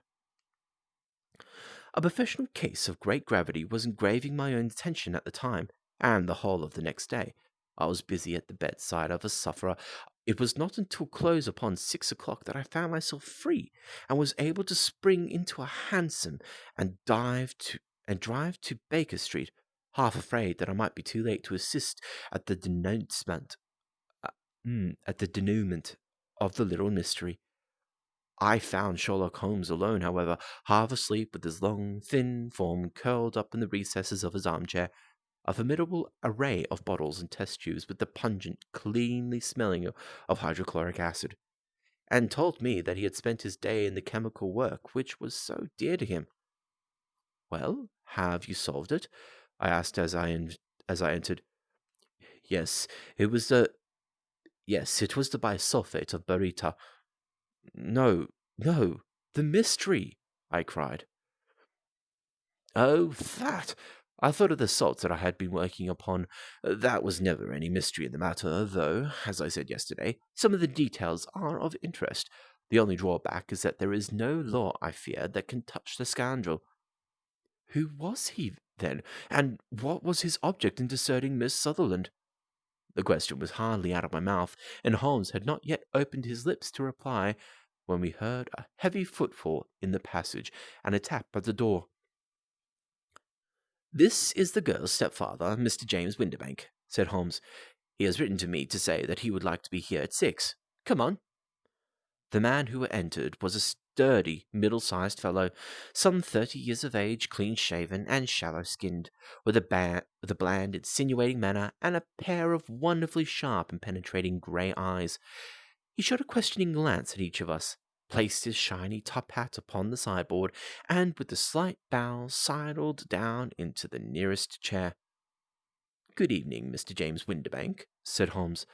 A professional case of great gravity was engraving my own attention at the time, and the whole of the next day. I was busy at the bedside of a sufferer. It was not until close upon 6 o'clock that I found myself free, and was able to spring into a hansom and drive to Baker Street, half afraid that I might be too late to assist at the uh, at the denouement of the little mystery. I found Sherlock Holmes alone, however, half asleep with his long, thin form curled up in the recesses of his armchair, a formidable array of bottles and test tubes with the pungent, cleanly smelling of hydrochloric acid, and told me that he had spent his day in the chemical work which was so dear to him. Well, have you solved it? I asked as I entered. Yes, it was the yes, it was the bisulfate of baryta. No, no, the mystery! I cried. Oh, that! I thought of the salts that I had been working upon. That was never any mystery in the matter, though, as I said yesterday, some of the details are of interest. The only drawback is that there is no law, I fear, that can touch the scoundrel. Who was he, then, and what was his object in deserting Miss Sutherland? The question was hardly out of my mouth, and Holmes had not yet opened his lips to reply, when we heard a heavy footfall in the passage and a tap at the door. "This is the girl's stepfather, Mr. James Windibank," said Holmes. "He has written to me to say that he would like to be here at 6. Come on." The man who entered was a sturdy, middle-sized fellow, some 30 years of age, clean-shaven and shallow-skinned, with a bland, insinuating manner and a pair of wonderfully sharp and penetrating grey eyes. He shot a questioning glance at each of us, placed his shiny top hat upon the sideboard, and with a slight bow sidled down into the nearest chair. "Good evening, Mr. James Windibank," said Holmes.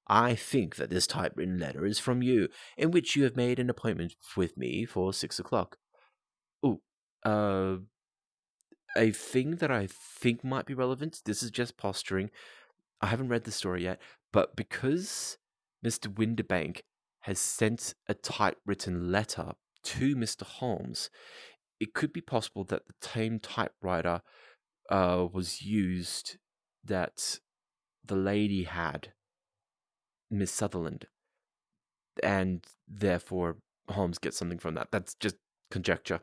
"I think that this typewritten letter is from you, in which you have made an appointment with me for 6 o'clock. Oh, uh, a thing that I think might be relevant. This is just posturing. I haven't read the story yet, but because Mr. Windibank has sent a typewritten letter to Mr. Holmes, it could be possible that the same typewriter was used that the lady had, Miss Sutherland, and therefore Holmes gets something from that. That's just conjecture.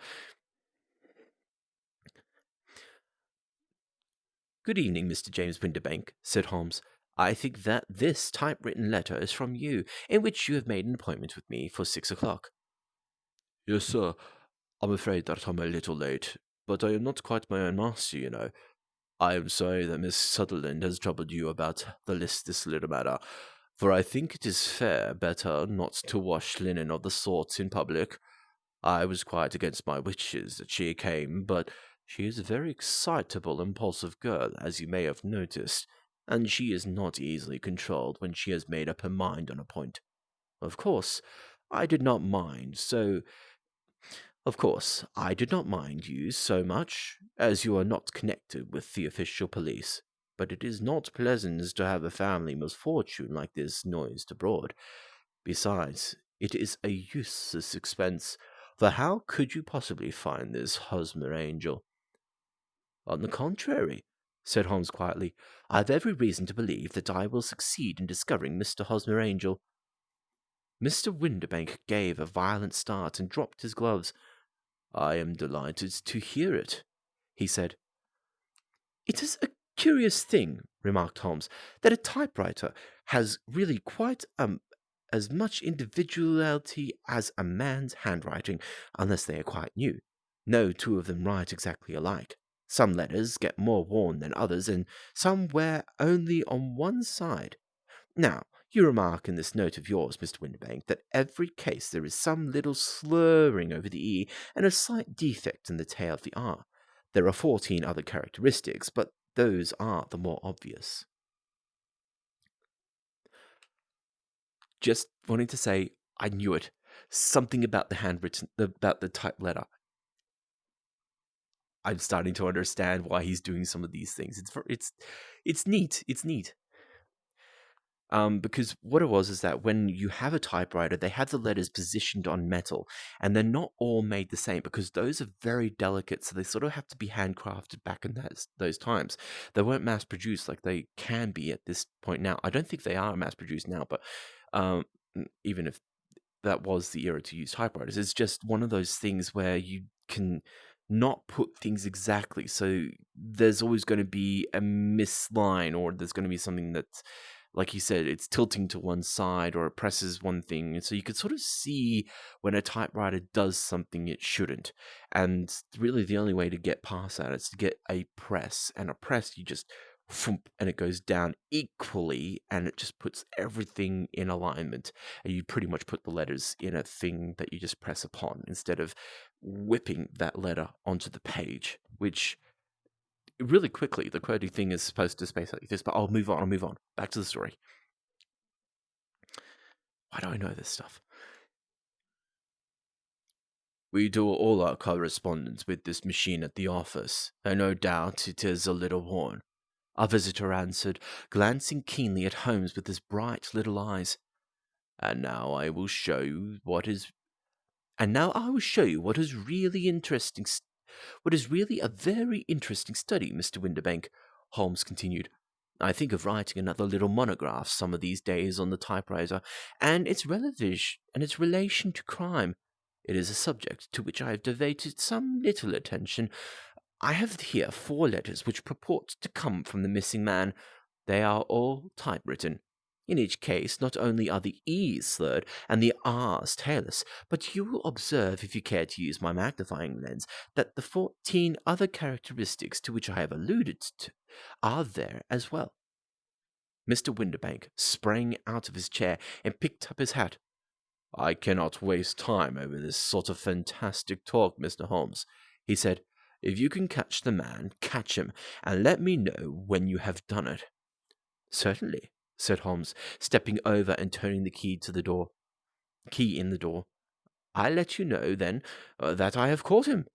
"Good evening, Mr. James Windibank," said Holmes. "I think that this typewritten letter is from you, in which you have made an appointment with me for 6 o'clock." "Yes, sir. I'm afraid that I'm a little late, but I am not quite my own master, you know. I am sorry that Miss Sutherland has troubled you about this little matter, for I think it is better not to wash linen of the sort in public. I was quite against my wishes that she came, but she is a very excitable, impulsive girl, as you may have noticed, and she is not easily controlled when she has made up her mind on a point. Of course, I did not mind so of course, I did not mind you so much, as you are not connected with the official police. But it is not pleasant to have a family misfortune like this noised abroad. Besides, it is a useless expense, for how could you possibly find this Hosmer Angel? On the contrary, said Holmes quietly, I have every reason to believe that I will succeed in discovering Mr. Hosmer Angel. Mr. Windibank gave a violent start and dropped his gloves. I am delighted to hear it, he said. It is a curious thing, remarked Holmes, that a typewriter has really quite as much individuality as a man's handwriting, unless they are quite new. No two of them write exactly alike. Some letters get more worn than others, and some wear only on one side. Now, you remark in this note of yours, Mr. Windibank, that every case there is some little slurring over the E and a slight defect in the tail of the R. There are 14 other characteristics, but those are the more obvious. Just wanting to say, I knew it. Something about the handwritten, about the typed letter. I'm starting to understand why he's doing some of these things. It's neat. It's neat. Because what it was is that when you have a typewriter, they have the letters positioned on metal, and they're not all made the same because those are very delicate, so they sort of have to be handcrafted back in those times. They weren't mass produced like they can be at this point now. I don't think they are mass produced now, but um, even if that was the era to use typewriters, it's just one of those things where you can not put things exactly, so there's always going to be a misline, or there's going to be something that's, like you said, it's tilting to one side or it presses one thing. And so you could sort of see when a typewriter does something it shouldn't. And really the only way to get past that is to get a press. And a press, you just, thump, and it goes down equally and it just puts everything in alignment. And you pretty much put the letters in a thing that you just press upon instead of whipping that letter onto the page, which really quickly, the QWERTY thing is supposed to space like this, but I'll move on. Back to the story. Why do I know this stuff? We do all our correspondence with this machine at the office, and no doubt it is a little worn. Our visitor answered, glancing keenly at Holmes with his bright little eyes. And now I will show you what is really interesting. What is really a very interesting study, Mr. Windibank, Holmes continued. I think of writing another little monograph some of these days on the typewriter and its relation to crime. It is a subject to which I have devoted some little attention. I have here 4 letters which purport to come from the missing man. They are all typewritten. In each case, not only are the E's slurred and the R's tailless, but you will observe, if you care to use my magnifying lens, that the 14 other characteristics to which I have alluded to are there as well. Mr. Windibank sprang out of his chair and picked up his hat. I cannot waste time over this sort of fantastic talk, Mr. Holmes, he said. If you can catch the man, catch him, and let me know when you have done it. Certainly, said Holmes, stepping over and turning the key in the door. I'll let you know, then, that I have caught him.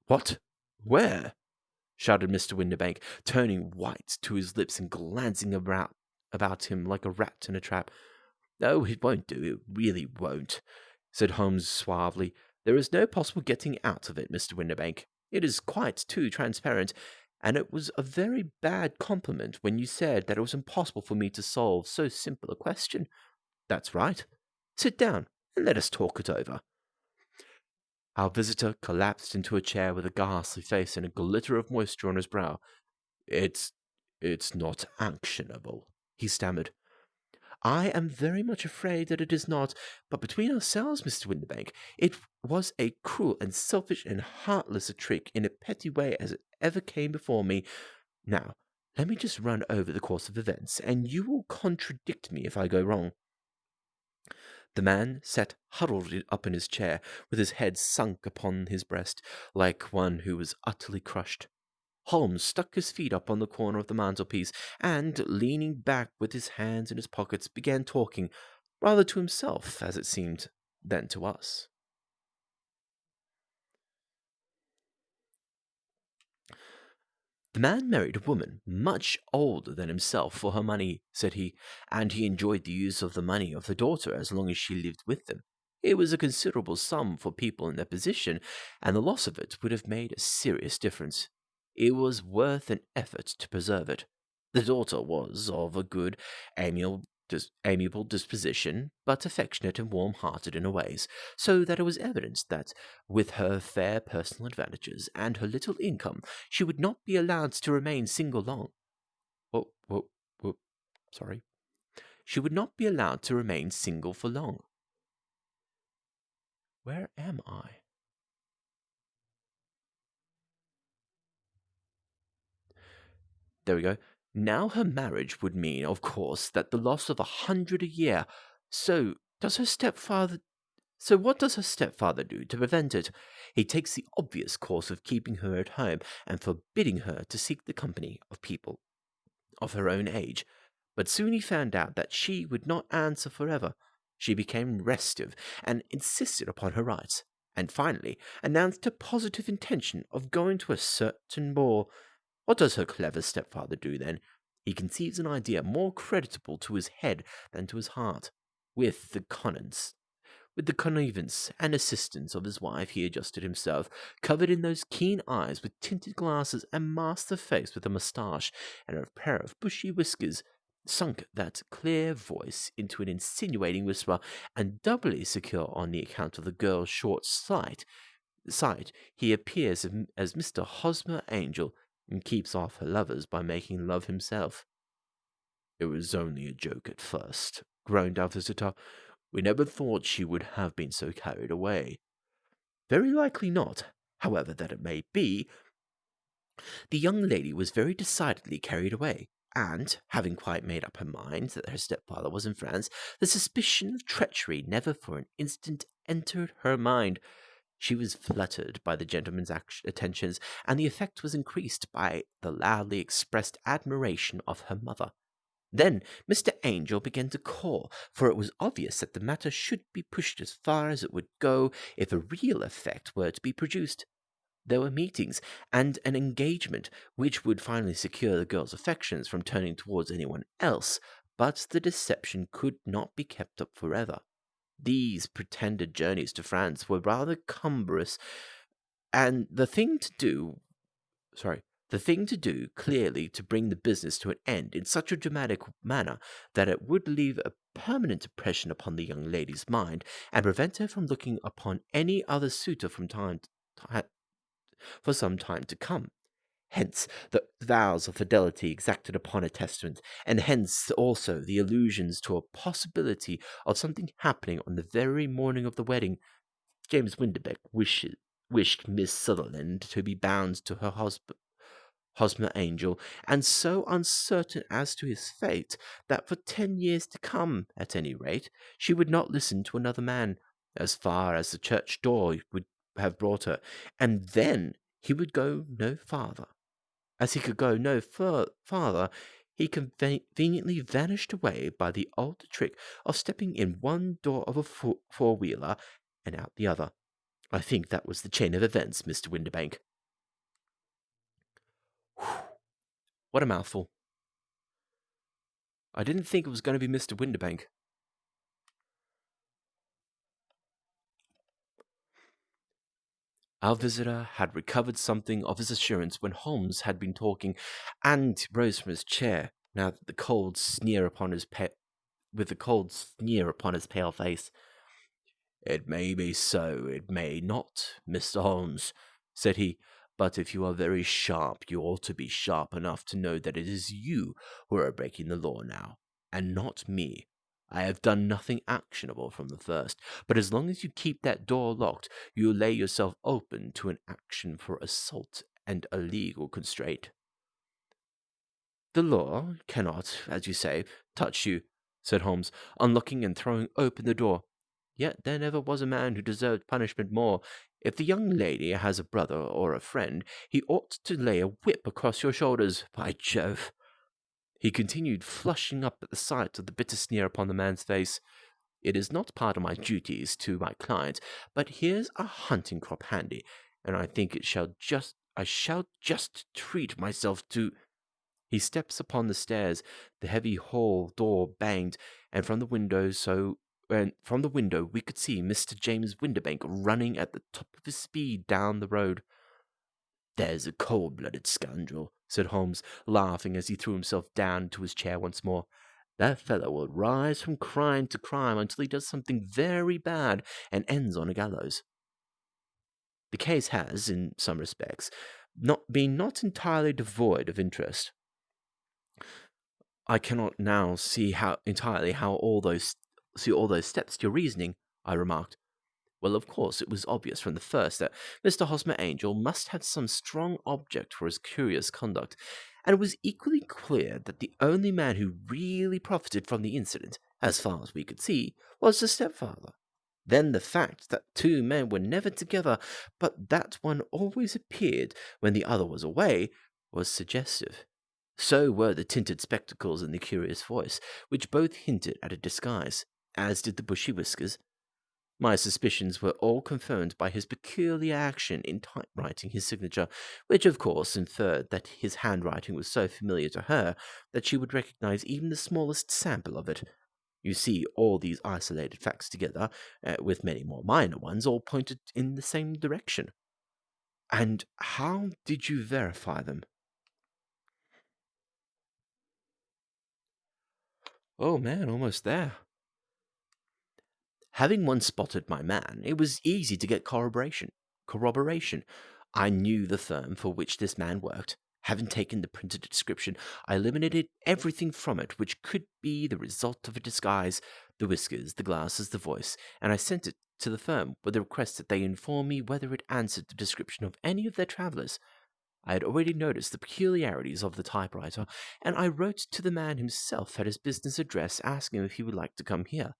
What? Where? Shouted Mr. Windibank, turning white to his lips and glancing about him like a rat in a trap. Oh, it won't do, it really won't, said Holmes suavely. There is no possible getting out of it, Mr. Windibank. It is quite too transparent, and it was a very bad compliment when you said that it was impossible for me to solve so simple a question. That's right. Sit down, and let us talk it over. Our visitor collapsed into a chair with a ghastly face and a glitter of moisture on his brow. It's not actionable, he stammered. I am very much afraid that it is not, but between ourselves, Mr. Windibank, it was a cruel and selfish and heartless a trick in a petty way as it ever came before me. Now, let me just run over the course of events, and you will contradict me if I go wrong. The man sat huddled up in his chair, with his head sunk upon his breast, like one who was utterly crushed. Holmes stuck his feet up on the corner of the mantelpiece, and, leaning back with his hands in his pockets, began talking, rather to himself, as it seemed, than to us. The man married a woman much older than himself for her money, said he, and he enjoyed the use of the money of the daughter as long as she lived with them. It was a considerable sum for people in their position, and the loss of it would have made a serious difference. It was worth an effort to preserve it. The daughter was of a good, amiable disposition, but affectionate and warm-hearted in her ways, so that it was evident that, with her fair personal advantages and her little income, she would not be allowed to remain single long. Oh, oh, oh, sorry. She would not be allowed to remain single for long. Where am I? There we go. Now her marriage would mean, of course, that the loss of 100 a year. So does her stepfather So what does her stepfather do to prevent it? He takes the obvious course of keeping her at home and forbidding her to seek the company of people of her own age. But soon he found out that she would not answer forever. She became restive and insisted upon her rights, and finally announced her positive intention of going to a certain ball. What does her clever stepfather do then? He conceives an idea more creditable to his head than to his heart. With the Conans with the connivance and assistance of his wife, he adjusted himself, covered in those keen eyes with tinted glasses, and masked the face with a moustache and a pair of bushy whiskers, sunk that clear voice into an insinuating whisper, and doubly secure on the account of the girl's short sight, he appears as Mr. Hosmer Angel, and keeps off her lovers by making love himself. It was only a joke at first, groaned our visitor. We never thought she would have been so carried away. Very likely not. However that it may be, the young lady was very decidedly carried away, and, having quite made up her mind that her stepfather was in France, the suspicion of treachery never for an instant entered her mind. She was fluttered by the gentleman's attentions, and the effect was increased by the loudly expressed admiration of her mother. Then Mr. Angel began to call, for it was obvious that the matter should be pushed as far as it would go if a real effect were to be produced. There were meetings and an engagement which would finally secure the girl's affections from turning towards anyone else, but the deception could not be kept up forever. These pretended journeys to France were rather cumbrous, and the thing to do clearly to bring the business to an end in such a dramatic manner that it would leave a permanent impression upon the young lady's mind and prevent her from looking upon any other suitor for some time to come. Hence the vows of fidelity exacted upon a testament, and hence also the allusions to a possibility of something happening on the very morning of the wedding. James Windibank wished Miss Sutherland to be bound to her Hosmer Angel, and so uncertain as to his fate that for 10 years to come, at any rate, she would not listen to another man, as far as the church door would have brought her, and then he would go no farther. As he could go no farther, he conveniently vanished away by the old trick of stepping in one door of a four-wheeler and out the other. I think that was the chain of events, Mr. Windibank. What a mouthful. I didn't think it was going to be Mr. Windibank. Our visitor had recovered something of his assurance when Holmes had been talking, and rose from his chair, now that with the cold sneer upon his pale face. It may be so, it may not, Mr. Holmes, said he, but if you are very sharp, you ought to be sharp enough to know that it is you who are breaking the law now, and not me. I have done nothing actionable from the first, but as long as you keep that door locked, you lay yourself open to an action for assault and illegal constraint. The law cannot, as you say, touch you, said Holmes, unlocking and throwing open the door. Yet there never was a man who deserved punishment more. If the young lady has a brother or a friend, he ought to lay a whip across your shoulders, by Jove. He continued, flushing up at the sight of the bitter sneer upon the man's face. It is not part of my duties to my client, but here's a hunting crop handy, and I think I shall just treat myself to. He steps upon the stairs, the heavy hall door banged, and from the window we could see Mr. James Windibank running at the top of his speed down the road. There's a cold-blooded scoundrel, said Holmes, laughing as he threw himself down into his chair once more. That fellow will rise from crime to crime until he does something very bad and ends on a gallows. The case has, in some respects, not entirely devoid of interest. I cannot now see all those steps to your reasoning, I remarked. Well, of course, it was obvious from the first that Mr. Hosmer Angel must have some strong object for his curious conduct, and it was equally clear that the only man who really profited from the incident, as far as we could see, was the stepfather. Then the fact that two men were never together, but that one always appeared when the other was away, was suggestive. So were the tinted spectacles and the curious voice, which both hinted at a disguise, as did the bushy whiskers. My suspicions were all confirmed by his peculiar action in typewriting his signature, which of course inferred that his handwriting was so familiar to her that she would recognize even the smallest sample of it. You see, all these isolated facts together, with many more minor ones, all pointed in the same direction. And how did you verify them? Oh man, almost there. Having once spotted my man, it was easy to get corroboration. I knew the firm for which this man worked. Having taken the printed description, I eliminated everything from it which could be the result of a disguise, the whiskers, the glasses, the voice, and I sent it to the firm with a request that they inform me whether it answered the description of any of their travellers. I had already noticed the peculiarities of the typewriter, and I wrote to the man himself at his business address asking if he would like to come here.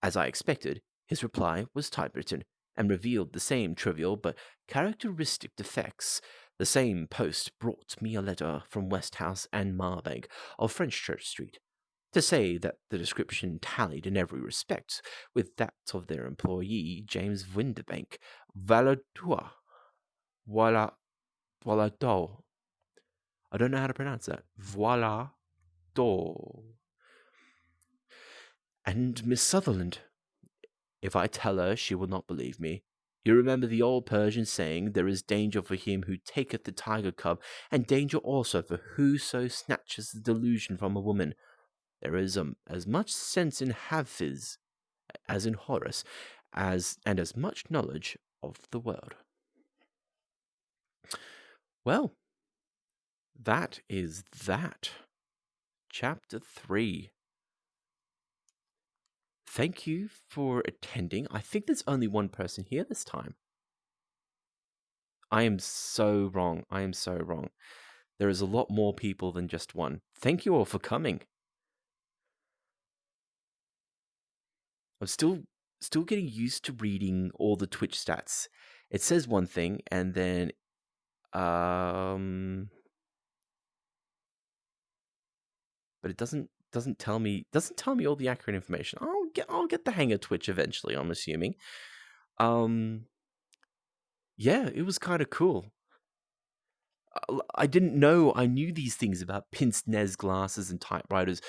As I expected, his reply was typewritten, and revealed the same trivial but characteristic defects. The same post brought me a letter from Westhouse and Marbank of Fenchurch Street, to say that the description tallied in every respect with that of their employee, James Windibank, Valadour. Voila, voila, do. I don't know how to pronounce that. Voila, do. And Miss Sutherland. If I tell her, she will not believe me. You remember the old Persian saying, there is danger for him who taketh the tiger cub, and danger also for whoso snatches the delusion from a woman. There is as much sense in Hafiz as in Horace, and as much knowledge of the world. Well, that is that. Chapter 3. Thank you for attending. I think there's only one person here this time. I am so wrong. I am so wrong. There is a lot more people than just one. Thank you all for coming. I'm still getting used to reading all the Twitch stats. It says one thing and then but it doesn't tell me all the accurate information. I'll get the hang of Twitch eventually, I'm assuming. Yeah, it was kind of cool. I didn't know I knew these things about pince-nez glasses and typewriters,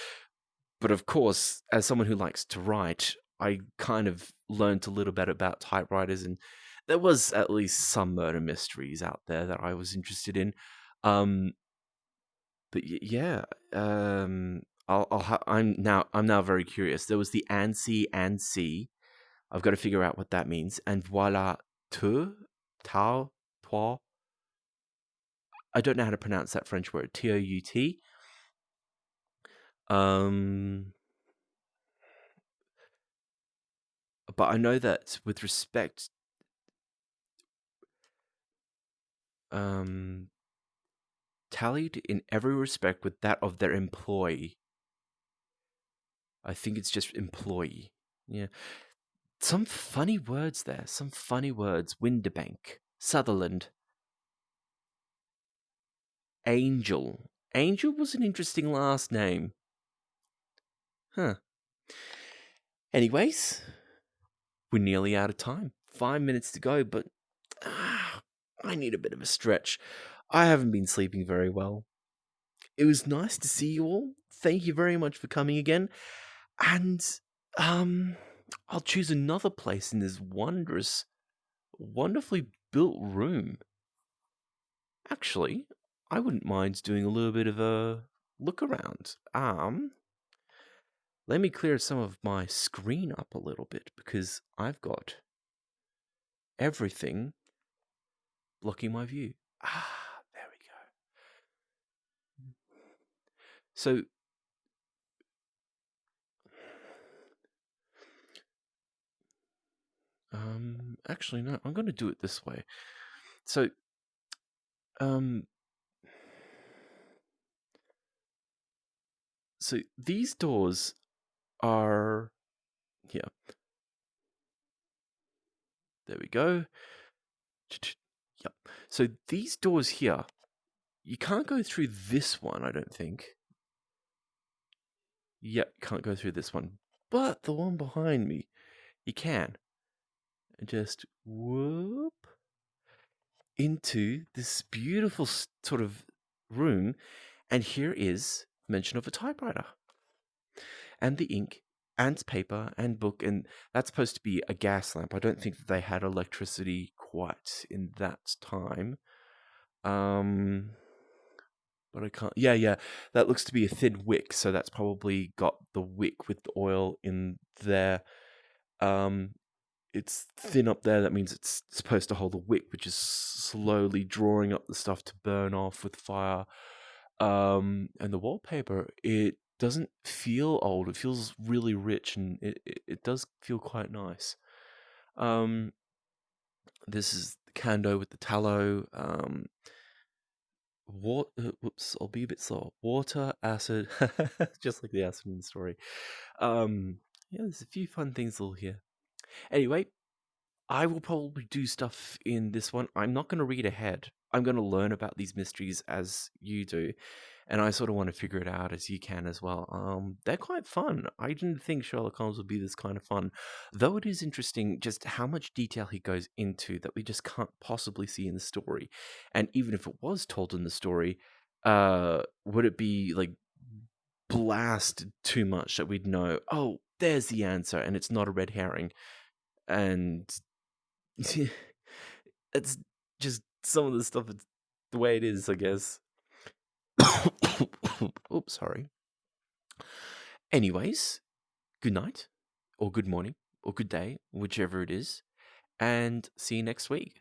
but of course, as someone who likes to write, I kind of learned a little bit about typewriters, and there was at least some murder mysteries out there that I was interested in. But yeah, I'm now very curious. There was the ANSI. I've got to figure out what that means. And voila, tau, toi. I don't know how to pronounce that French word. TOUT. but I know that with respect, um, tallied in every respect with that of their employee. I think it's just employee. Yeah. Some funny words there. Some funny words. Windibank. Sutherland. Angel. Angel was an interesting last name. Huh. Anyways, we're nearly out of time. 5 minutes to go, but I need a bit of a stretch. I haven't been sleeping very well. It was nice to see you all. Thank you very much for coming again. And um I'll choose another place in this wonderfully built room. Actually, I wouldn't mind doing a little bit of a look around. Let me clear some of my screen up a little bit because I've got everything blocking my view. There we go. So, actually, no, I'm going to do it this way. So, um, so these doors are here. There we go. Yep. So these doors here, you can't go through this one, I don't think. Yep, can't go through this one. But the one behind me, you can. And just whoop into this beautiful sort of room. And here is mention of a typewriter. And the ink, and paper, and book. And that's supposed to be a gas lamp. I don't think that they had electricity quite in that time. But I can't. Yeah. That looks to be a thin wick, so that's probably got the wick with the oil in there. It's thin up there. That means it's supposed to hold a wick, which is slowly drawing up the stuff to burn off with fire. And the wallpaper, it doesn't feel old. It feels really rich, and it does feel quite nice. This is the cando with the tallow. Whoops, I'll be a bit slow. Water, acid, just like the acid in the story. Yeah, there's a few fun things all here. Anyway, I will probably do stuff in this one. I'm not going to read ahead. I'm going to learn about these mysteries as you do, and I sort of want to figure it out as you can as well. They're quite fun. I didn't think Sherlock Holmes would be this kind of fun, though it is interesting just how much detail he goes into that we just can't possibly see in the story. And even if it was told in the story, would it be like blasted too much that we'd know, oh, there's the answer, and it's not a red herring? And it's just some of the stuff, it's the way it is, I guess. Oops, sorry. Anyways, good night, or good morning, or good day, whichever it is, and see you next week.